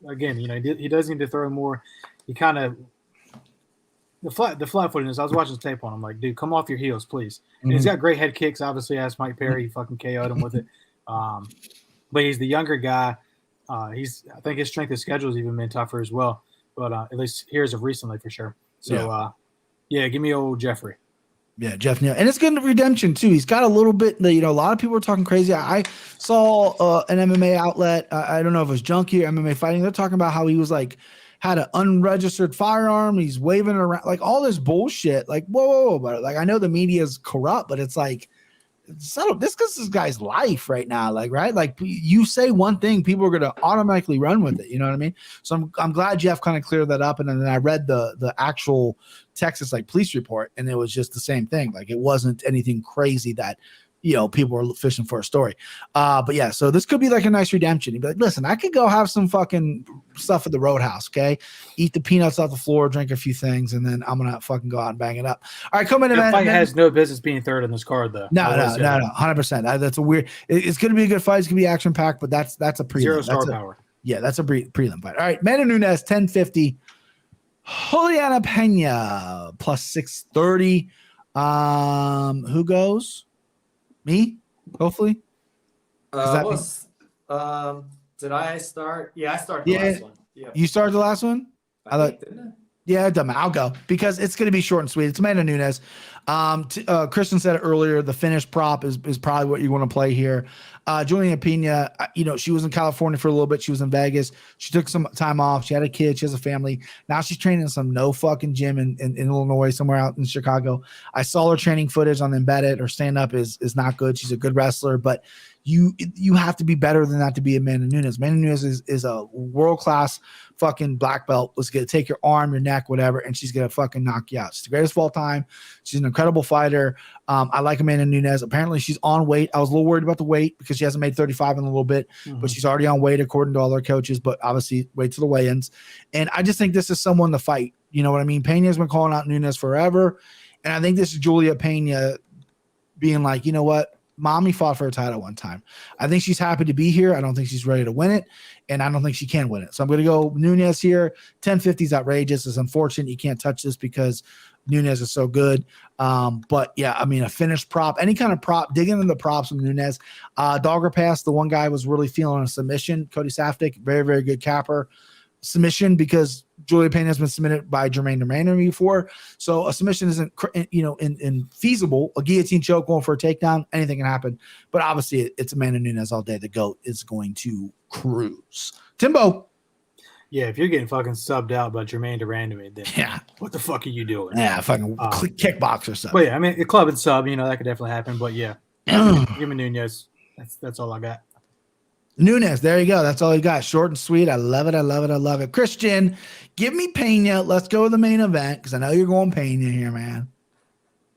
again, he does need to throw more. He kind of the flat-footedness. I was watching the tape on him, like, dude, come off your heels, please. And he's got great head kicks. Obviously, as Mike Perry, he fucking KO'd him with it. But he's the younger guy. I think his strength of schedule has even been tougher as well. But at least here as of recently, for sure. So give me old Jeffrey. Yeah, Jeff Neal. And it's good redemption, too. He's got a little bit, a lot of people are talking crazy. I saw an MMA outlet. I don't know if it was Junkie or MMA Fighting. They're talking about how he was had an unregistered firearm. He's waving it around, all this bullshit. Like, whoa. But I know the media is corrupt, but it's like, settle. This is this guy's life right now. Right? You say one thing, people are going to automatically run with it. You know what I mean? So I'm glad Jeff kind of cleared that up. And then I read the actual Texas police report, and it was just the same thing. It wasn't anything crazy that people are fishing for a story. But yeah, so this could be a nice redemption. You'd be like, listen, I could go have some fucking stuff at the Roadhouse, okay? Eat the peanuts off the floor, drink a few things, and then I'm going to fucking go out and bang it up. All right, come in. That fight has no business being third in this card, though. No, 100%. That's a weird – it's going to be a good fight. It's going to be action-packed, but that's a prelim. Zero star power. Yeah, that's a prelim fight. All right, Mano Nunes, 1050. Juliana Pena, plus 630. Who goes? Me, hopefully. Did I start? Yeah, I started the last one. Yep. You started the last one? Didn't I? Yeah, it doesn't matter. I'll go because it's going to be short and sweet. It's Amanda Nunes. Christian said it earlier. The finish prop is probably what you want to play here. Juliana Pena, she was in California for a little bit. She was in Vegas. She took some time off. She had a kid. She has a family. Now she's training in some no fucking gym in Illinois, somewhere out in Chicago. I saw her training footage on the embedded. Her stand up is not good. She's a good wrestler, but you have to be better than that to be Amanda Nunes. Amanda Nunes is a world-class fucking black belt. Let's take your arm, your neck, whatever, and she's going to fucking knock you out. She's the greatest of all time. She's an incredible fighter. I like Amanda Nunes. Apparently she's on weight. I was a little worried about the weight because she hasn't made 35 in a little bit, but she's already on weight according to all her coaches, but obviously wait till the weigh-ins. And I just think this is someone to fight. You know what I mean? Pena's been calling out Nunes forever. And I think this is Julia Pena being like, you know what? Mommy fought for a title one time. I think she's happy to be here. I don't think she's ready to win it, and I don't think she can win it. So I'm going to go Nunes here. 1050 is outrageous. It's unfortunate you can't touch this because Nunes is so good. But yeah, I mean, a finished prop, any kind of prop, digging into the props from Nunes. Dogger pass, the one guy was really feeling a submission. Cody Safdie, very, very good capper. Submission because Julia Pena has been submitted by Jermaine Durmano before. So a submission isn't, feasible. A guillotine choke going for a takedown, anything can happen. But obviously it's Amanda Nunes all day. The GOAT is going to cruise. Timbo. Yeah, if you're getting fucking subbed out by Jermaine Durmano, then what the fuck are you doing? Yeah, fucking kickboxer stuff. But yeah, I mean, the club and sub, that could definitely happen. But yeah, give me Nunes. That's all I got. Nunes, there you go. That's all you got. Short and sweet. I love it. I love it. I love it. Christian, give me Pena. Let's go to the main event because I know you're going Pena here, man.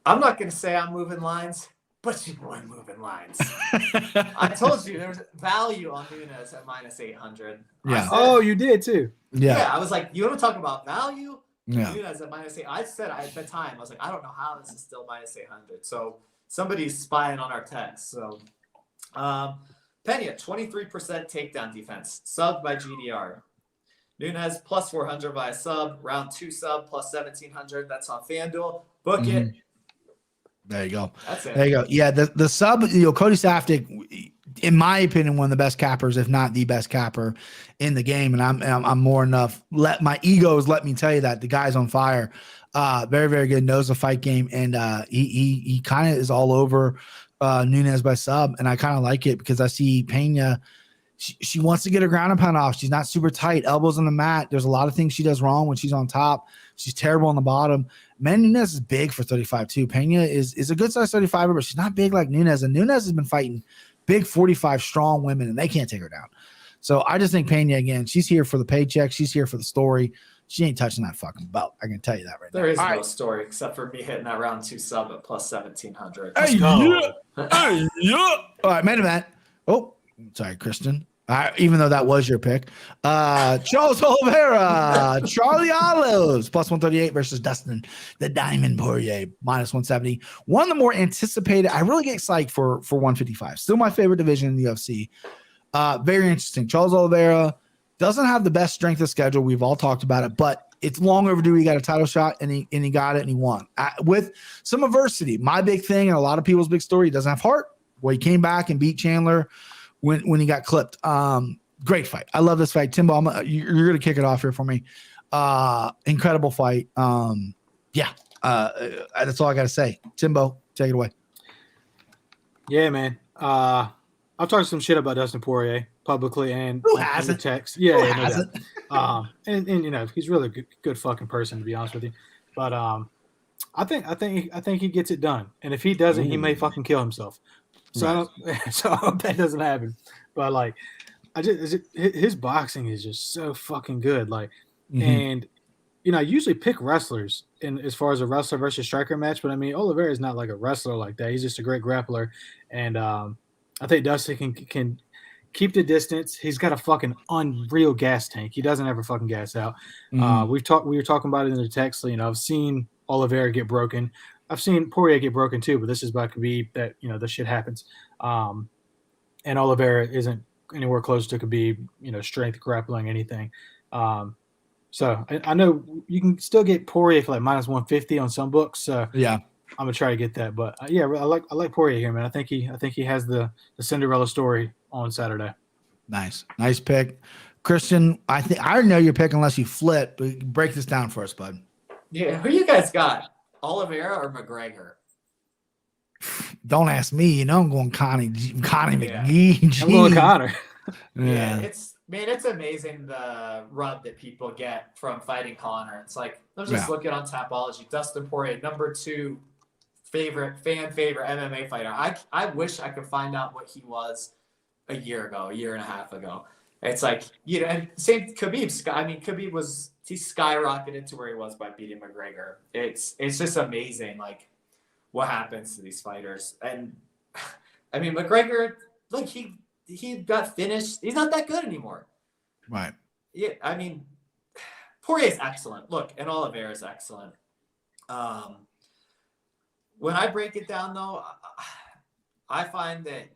I'm not going to say I'm moving lines, but you're going moving lines. I told you there was value on Nunes at minus 800. Yeah. Oh, you did too. Yeah. I was like, you want to talk about value? Yeah. Nunes at minus 8. I said at the time, I was like, I don't know how this is still minus 800. So somebody's spying on our text. So, Pena, 23% takedown defense, subbed by GDR. Nunes plus 400 by a sub, round 2 sub plus 1700. That's on FanDuel. Book it. There you go. That's it. There you go. Yeah, the sub, Cody Safdie, in my opinion, one of the best cappers, if not the best capper in the game. And I'm more enough. My egos let me tell you that the guy's on fire. Very, very good. Knows the fight game, and he kind of is all over Nunes by sub, and I kind of like it because I see Pena. She wants to get her ground and pound off. She's not super tight, elbows on the mat. There's a lot of things she does wrong when she's on top. She's terrible on the bottom. Man, Nunes is big for 35 too. Pena is a good size 35, but she's not big like Nunes. And Nunes has been fighting big 45 strong women, and they can't take her down. So I just think Pena, again, she's here for the paycheck. She's here for the story. She ain't touching that fucking belt. I can tell you that right now. There is no story except for me hitting that round 2 sub at plus 1700. Hey, yeah. All right, main event. Oh, sorry, Kristen. Even though that was your pick. Charles Oliveira, Charlie Olives, plus 138 versus Dustin, the Diamond Poirier, minus 170. One of the more anticipated. I really get psyched for 155. Still my favorite division in the UFC. Very interesting. Charles Oliveira doesn't have the best strength of schedule. We've all talked about it, but it's long overdue. He got a title shot, and he got it, and he won with some adversity. My big thing, and a lot of people's big story, he doesn't have heart. Well, he came back and beat Chandler when he got clipped. Great fight. I love this fight. Timbo, you're going to kick it off here for me. Incredible fight. That's all I got to say. Timbo, take it away. Yeah, man. I've talked some shit about Dustin Poirier publicly and who hasn't? Text. Yeah, no hasn't? And he's really a good fucking person, to be honest with you. But I think he gets it done. And if he doesn't, he may fucking kill himself. So I hope that doesn't happen. But like, his boxing is just so fucking good. Like, and I usually pick wrestlers in as far as a wrestler versus striker match. But I mean, Oliveira is not like a wrestler like that. He's just a great grappler. And I think Dustin can keep the distance. He's got a fucking unreal gas tank. He doesn't ever fucking gas out. We were talking about it in the text. I've seen Oliveira get broken. I've seen Poirier get broken too, but this is about to be that, this shit happens. And Oliveira isn't anywhere close to Khabib, strength, grappling, anything. So I know you can still get Poirier for like minus 150 on some books. So yeah, I'm gonna try to get that. But I like Poirier here, man. I think he has the Cinderella story on Saturday. Nice pick, Christian. I already know your pick unless you flip. But break this down for us, bud. Yeah, who you guys got? Oliveira or McGregor? Don't ask me. I'm going Connie McGee. I'm going Connor. Yeah, it's amazing the rub that people get from fighting Connor. It's like, let's just look at on Tapology. Dustin Poirier, number 2 favorite MMA fighter. I wish I could find out what he was a year and a half ago. It's like, and same Khabib. I mean, he skyrocketed to where he was by beating McGregor. It's just amazing, like, what happens to these fighters. And I mean, McGregor, look, he got finished. He's not that good anymore. Right. Yeah, I mean, Poirier's excellent. Look, and Oliveira's excellent. When I break it down, though, I find that,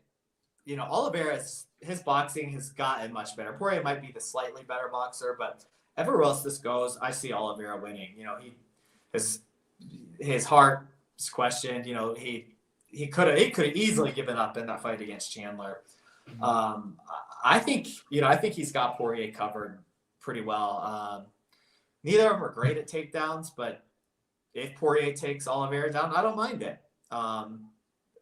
Oliveira's, his boxing has gotten much better. Poirier might be the slightly better boxer, but everywhere else this goes, I see Oliveira winning. His heart is questioned. He could have easily given up in that fight against Chandler. I think he's got Poirier covered pretty well. Neither of them are great at takedowns, but if Poirier takes Oliveira down, I don't mind it.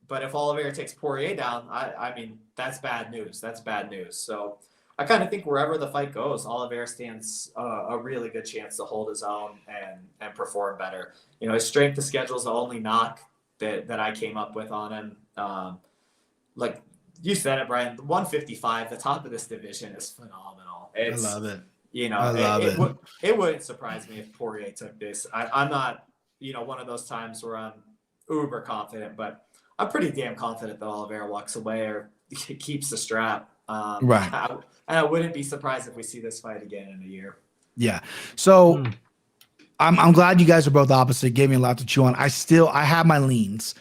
But if Oliveira takes Poirier down, I mean, that's bad news. That's bad news. So I kind of think wherever the fight goes, Oliveira stands a really good chance to hold his own and perform better. His strength of schedule is the only knock that I came up with on him. Like you said it, Brian, 155, the top of this division is phenomenal. I love it. I love it. It wouldn't surprise me if Poirier took this. I'm not, one of those times where I'm uber confident, but I'm pretty damn confident that Oliveira walks away or keeps the strap. Right. And I wouldn't be surprised if we see this fight again in a year. Yeah. So I'm glad you guys are both opposite. Gave me a lot to chew on. I have my leans.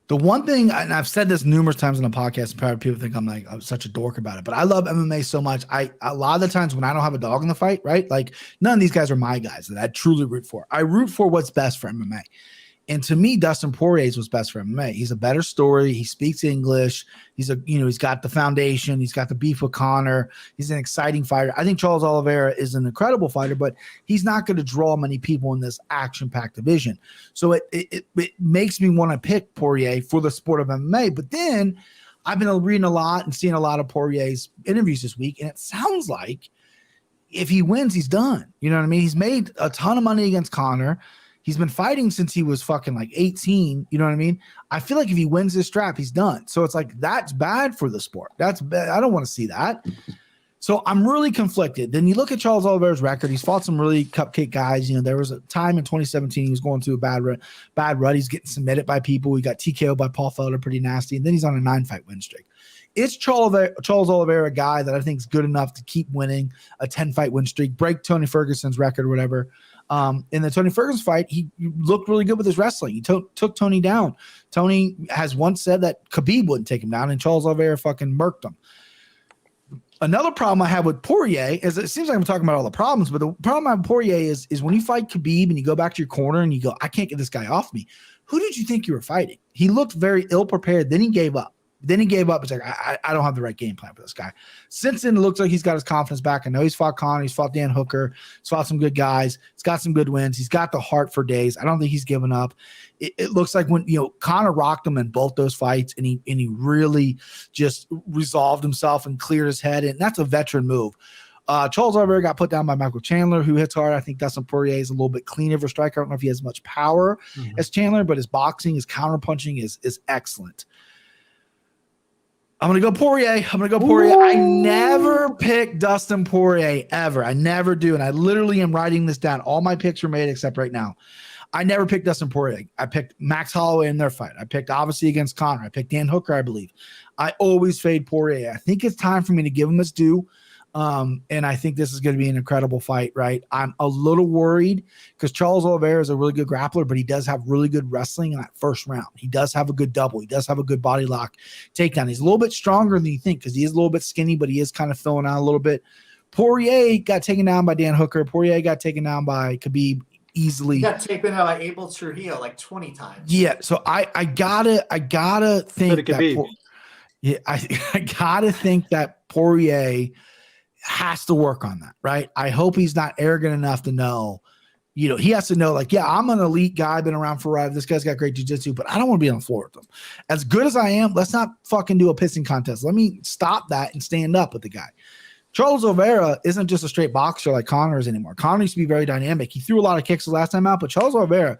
The one thing, and I've said this numerous times in the podcast, and probably people think I'm such a dork about it, but I love MMA so much. A lot of the times when I don't have a dog in the fight, right? Like, none of these guys are my guys that I truly root for. I root for what's best for MMA. And to me, Dustin Poirier's was best for MMA. He's a better story. He speaks English. He's got the foundation. He's got the beef with Conor. He's an exciting fighter. I think Charles Oliveira is an incredible fighter, but he's not going to draw many people in this action-packed division. So it makes me want to pick Poirier for the sport of MMA. But then I've been reading a lot and seeing a lot of Poirier's interviews this week, and it sounds like if he wins, he's done. You know what I mean? He's made a ton of money against Conor. He's been fighting since he was fucking like 18. You know what I mean? I feel like if he wins this strap, he's done. So it's like, that's bad for the sport. That's bad. I don't want to see that. So I'm really conflicted. Then you look at Charles Oliveira's record. He's fought some really cupcake guys. There was a time in 2017 he was going through a bad run. He's getting submitted by people. He got TKO'd by Paul Felder, pretty nasty. And then he's on a 9-fight win streak. It's Charles Oliveira, a guy that I think is good enough to keep winning a 10-fight win streak, break Tony Ferguson's record or whatever. In the Tony Ferguson fight, he looked really good with his wrestling. He took Tony down. Tony has once said that Khabib wouldn't take him down, and Charles Oliveira fucking murked him. Another problem I have with Poirier is it seems like I'm talking about all the problems, but the problem I have with Poirier is when you fight Khabib and you go back to your corner and you go, I can't get this guy off me. Who did you think you were fighting? He looked very ill-prepared. Then he gave up. It's like, I don't have the right game plan for this guy. Since then, it looks like he's got his confidence back. I know he's fought Conor. He's fought Dan Hooker. He's fought some good guys. He's got some good wins. He's got the heart for days. I don't think he's given up. It looks like when Conor rocked him in both those fights, and he really just resolved himself and cleared his head. And that's a veteran move. Charles Oliveira got put down by Michael Chandler, who hits hard. I think Dustin Poirier is a little bit cleaner of a striker. I don't know if he has much power as Chandler, but his boxing, his counterpunching is excellent. I'm going to go Poirier. I never pick Dustin Poirier ever. I never do. And I literally am writing this down. All my picks are made except right now. I never picked Dustin Poirier. I picked Max Holloway in their fight. I picked obviously against Conor. I picked Dan Hooker, I believe. I always fade Poirier. I think it's time for me to give him his due. And I think this is going to be an incredible fight, right? I'm a little worried because Charles Oliveira is a really good grappler, but he does have really good wrestling in that first round. He does have a good double. He does have a good body lock takedown. He's a little bit stronger than you think because he is a little bit skinny, but he is kind of filling out a little bit. Poirier got taken down by Dan Hooker. Poirier got taken down by Khabib easily. He got taken out by Abel Trujillo like 20 times. Yeah, so I gotta think that I gotta think that Poirier has to work on that, right? I hope he's not arrogant enough to know, he has to know, like, yeah, I'm an elite guy, been around forever. This guy's got great jiu-jitsu, but I don't want to be on the floor with him. As good as I am, let's not fucking do a pissing contest. Let me stop that and stand up with the guy. Charles Oliveira isn't just a straight boxer like Conor is anymore. Conor used to be very dynamic. He threw a lot of kicks the last time out, but Charles Oliveira,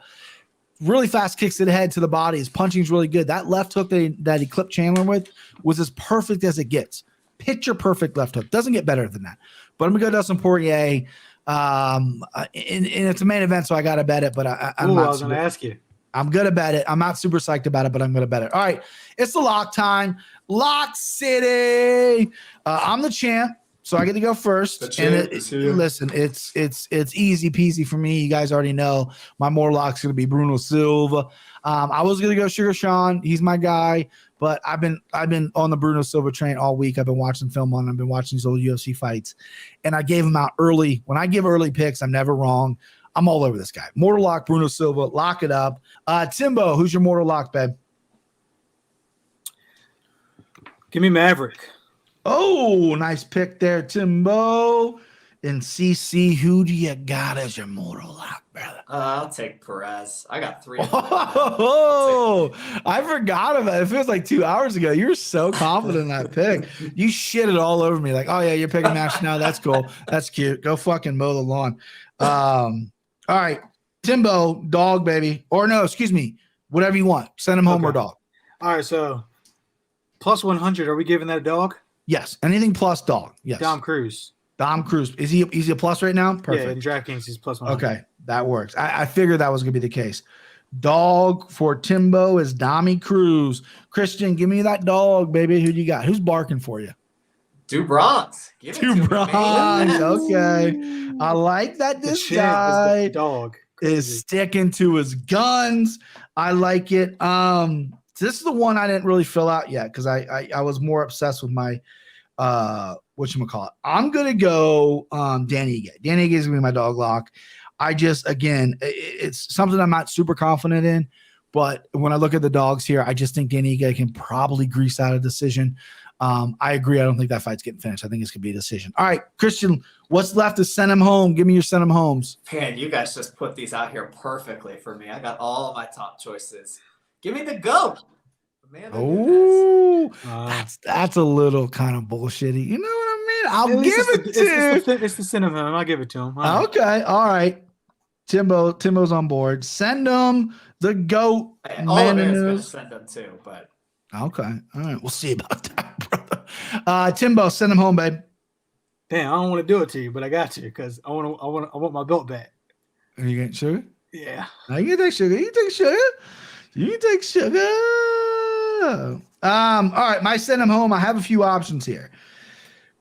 really fast kicks to the head, to the body. His punching's really good. That left hook that he clipped Chandler with was as perfect as it gets. Picture perfect left hook. Doesn't get better than that. But I'm going to go Dustin Poirier. And it's a main event, so I got to bet it. But I'm not. I was going to ask you. I'm going to bet it. I'm not super psyched about it, but I'm going to bet it. All right. It's the lock time. Lock City. I'm the champ. So I get to go first. Listen, it's easy peasy for me. You guys already know my more lock's going to be Bruno Silva. I was going to go Sugar Sean. He's my guy, but I've been on the Bruno Silva train all week. I've been watching film on him. I've been watching these old UFC fights, and I gave him out early. When I give early picks, I'm never wrong. I'm all over this guy. Mortal lock, Bruno Silva. Lock it up. Timbo, who's your mortal lock, babe? Give me Maverick. Oh, nice pick there, Timbo. And CC, who do you got as your mortal lock, brother? I'll take Perez. I got 3. Oh, I forgot about it. It feels like 2 hours ago. You were so confident in that pick. You shit it all over me. Like, oh, yeah, you're picking Max now. That's cool. That's cute. Go fucking mow the lawn. All right. Timbo, dog, baby. Or no, excuse me. Whatever you want. Send him home or dog. All right, so plus 100. Are we giving that a dog? Yes. Anything plus dog. Yes. Dom Cruz. Is he a plus right now? Perfect. Yeah, in DraftKings, he's plus 100. Okay, that works. I figured that was going to be the case. Dog for Timbo is Dami Cruz. Christian, give me that dog, baby. Who do you got? Who's barking for you? Do Bronx. Do Bronx. Okay. I like that this guy is dog is sticking to his guns. I like it. This is the one I didn't really fill out yet because I was more obsessed with my whatchamacallit. I'm gonna go Danny Ige. Danny Ige is gonna be my dog lock. It's something I'm not super confident in, but when I look at the dogs here, I just think Danny Ige can probably grease out a decision. I agree. I don't think that fight's getting finished. I think it's gonna be a decision. All right, Christian, what's left is send him home. Give me your send him homes. Man, you guys just put these out here perfectly for me. I got all of my top choices. Give me the GOAT. Oh, that's a little kind of bullshitty. You know what I mean? I'll give it to. It's the cinnamon. I'll give it to him. Okay, all right. Timbo's on board. Send him the GOAT. Gonna send them too, but okay, all right. We'll see about that, brother. Timbo, send him home, babe. Damn, I don't want to do it to you, but I got you because I want my belt back. Are you getting sugar? Yeah. You can take sugar. You can take sugar. All right, my send him home. I have a few options here.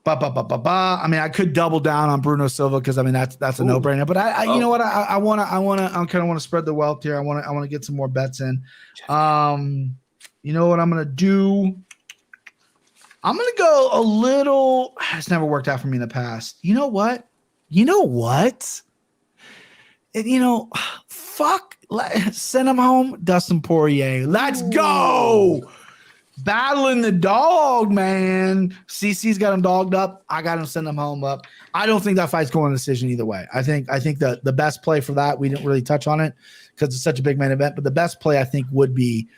I mean, I could double down on Bruno Silva because I mean that's a no-brainer. But you know what? I kind of want to spread the wealth here. I want to get some more bets in. You know what I'm gonna do? I'm gonna go a little. It's never worked out for me in the past. You know what? Fuck. Send him home, Dustin Poirier. Let's go. Battling the dog, man. CC's got him dogged up. I got him send him home up. I don't think that fight's going to decision either way. I think the best play for that, we didn't really touch on it because it's such a big main event, but the best play I think would be,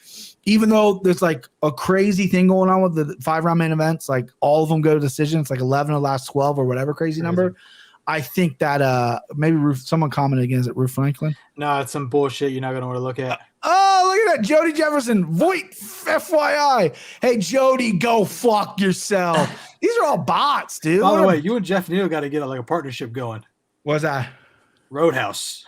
even though there's like a crazy thing going on with the 5-round main events, like all of them go to decision. It's like 11 of the last 12 or whatever crazy number. I think that maybe someone commented again. Is it Ruth Franklin? No, it's some bullshit you're not going to want to look at. Oh, look at that. Jody Jefferson. Voight, FYI. Hey, Jody, go fuck yourself. These are all bots, dude. By the way, you and Jeff Neal got to get like a partnership going. What's that? Roadhouse.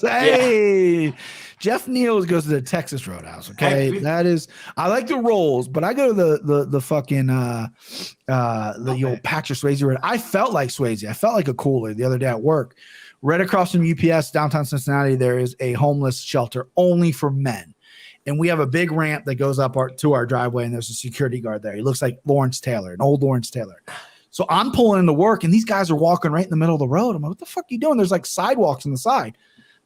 Hey, yeah. Jeff Neal goes to the Texas Roadhouse. Okay, that is. I like the rolls, but I go to the fucking the old Patrick Swayze. I felt like Swayze. I felt like a cooler the other day at work. Right across from UPS downtown Cincinnati, there is a homeless shelter only for men, and we have a big ramp that goes up to our driveway, and there's a security guard there. He looks like Lawrence Taylor, an old Lawrence Taylor. So I'm pulling into work, and these guys are walking right in the middle of the road. I'm like, what the fuck are you doing? There's like sidewalks on the side.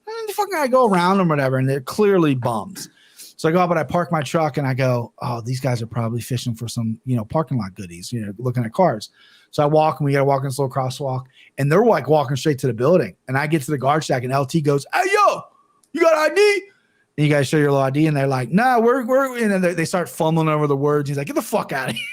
And the fucking guy go around them or whatever, and they're clearly bums. So I go up and I park my truck, and I go, oh, these guys are probably fishing for some, parking lot goodies, looking at cars. So I walk, and we got to walk in this little crosswalk, and they're like walking straight to the building. And I get to the guard shack, and LT goes, hey, yo, you got ID? And you guys show your little ID, and they're like, nah, we're, and then they start fumbling over the words. He's like, get the fuck out of here.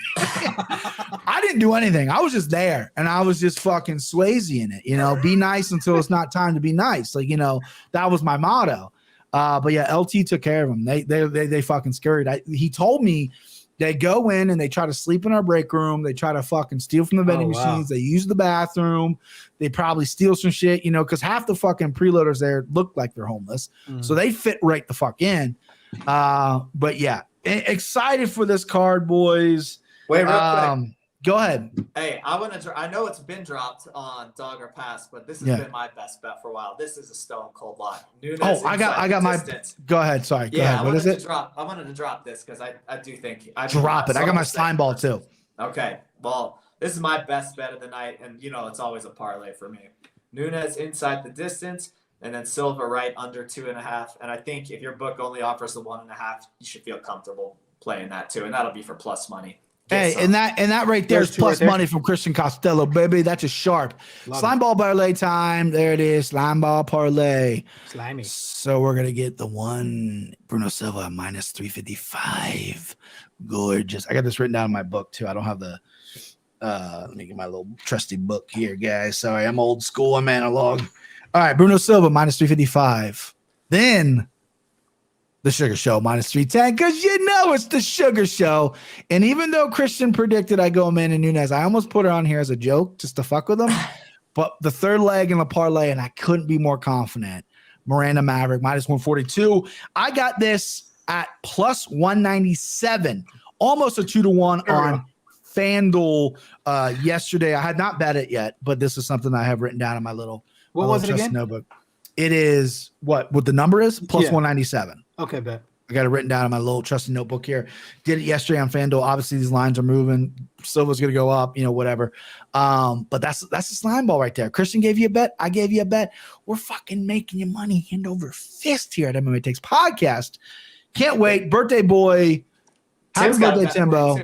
I didn't do anything. I was just there, and I was just fucking Swayze in it, be nice until it's not time to be nice. Like, that was my motto. But yeah, LT took care of them. They fucking scurried. He told me they go in and they try to sleep in our break room. They try to fucking steal from the vending machines. They use the bathroom. They probably steal some shit, because half the fucking preloaders there look like they're homeless. So they fit right the fuck in. But yeah, excited for this card, boys. Wait, real quick. Go ahead. Hey, I know it's been dropped on Dog or Pass, but this has been my best bet for a while. This is a stone cold lock. Nunes I got my. Go ahead. Sorry. Go ahead. What is it? I wanted to drop this because I do think drop it. I got my slime ball too. Okay. Well, this is my best bet of the night, and it's always a parlay for me. Nunes inside the distance, and then Silva Wright under 2.5. And I think if your book only offers the 1.5, you should feel comfortable playing that too, and that'll be for plus money. Hey, and that right there is plus money from Christian Costello, baby. That's a sharp. Slime ball parlay time. There it is. Slime ball parlay. Slimy. So we're going to get the one Bruno Silva minus 355. Gorgeous. I got this written down in my book too. I don't have the let me get my little trusty book here, guys. Sorry, I'm old school. I'm analog. All right, Bruno Silva minus 355. Then the Sugar Show minus 310, because it's the Sugar Show. And even though Christian predicted I go Amanda Nunes, I almost put her on here as a joke just to fuck with him. But the third leg in the parlay, and I couldn't be more confident. Miranda Maverick minus 142. I got this at plus 197, almost a 2-to-1 on FanDuel yesterday. I had not bet it yet, but this is something I have written down in my little notebook. It is what the number is plus 197. Okay, bet. I got it written down in my little trusty notebook here. Did it yesterday on FanDuel. Obviously, these lines are moving. Silva's going to go up, whatever. But that's a slime ball right there. Christian gave you a bet. I gave you a bet. We're fucking making you money hand over fist here at MMA Takes Podcast. Can't wait. Birthday boy. Happy birthday, Timbo.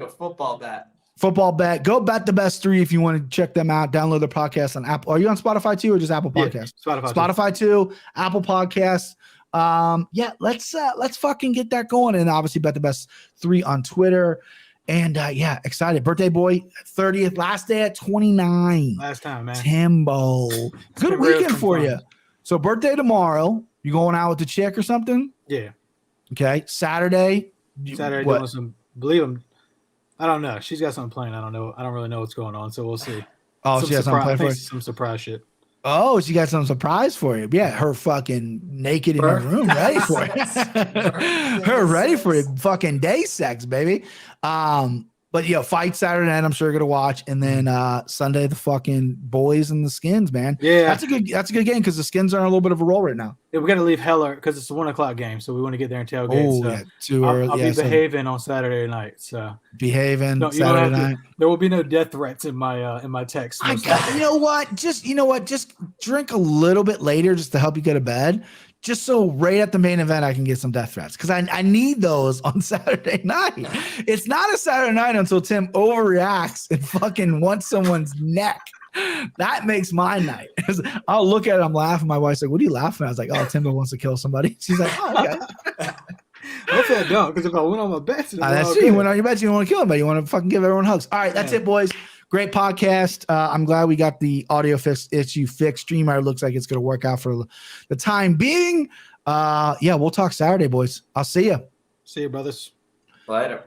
Football bet. Go bet the best three if you want to check them out. Download the podcast on Apple. Are you on Spotify too, or just Apple Podcasts? Yeah, Spotify too. Apple Podcasts. Let's fucking get that going, and obviously bet the best three on Twitter. And excited. Birthday boy, 30th, last day at 29. Last time, man. Timbo. Good weekend for you. So birthday tomorrow. You going out with the chick or something? Yeah. Okay. Saturday. Doing some. Believe him. I don't know. She's got something planned. I don't know. I don't really know what's going on, so we'll see. Oh, she has something planned for you? Some surprise shit. Oh, she got some surprise for you. Yeah, her fucking naked in her room, ready for it. Her ready for it. Fucking day sex, baby. But fight Saturday night, I'm sure you're gonna watch, and then Sunday the fucking boys and the Skins, man. Yeah, that's a good game because the Skins are on a little bit of a roll right now. Yeah, we got to leave Heller because it's a 1:00 game, so we want to get there and tailgate. Oh, too early. I'll be behaving on Saturday night. So behaving Saturday night. There will be no death threats in my text. You know what? Just drink a little bit later just to help you go to bed. Just so right at the main event, I can get some death threats because I need those on Saturday night. It's not a Saturday night until Tim overreacts and fucking wants someone's neck. That makes my night. I'll look at it, I'm laughing. My wife's like, "What are you laughing at?" I was like, "Oh, Timbo wants to kill somebody." She's like, "Oh, okay." Hopefully I don't, because if I went on my bets, that's true. You went on your bets. You don't want to kill anybody. You want to fucking give everyone hugs. All right, that's it, boys. Great podcast. I'm glad we got the audio issue fixed. StreamYard looks like it's going to work out for the time being. We'll talk Saturday, boys. I'll see you. See you, brothers. Later.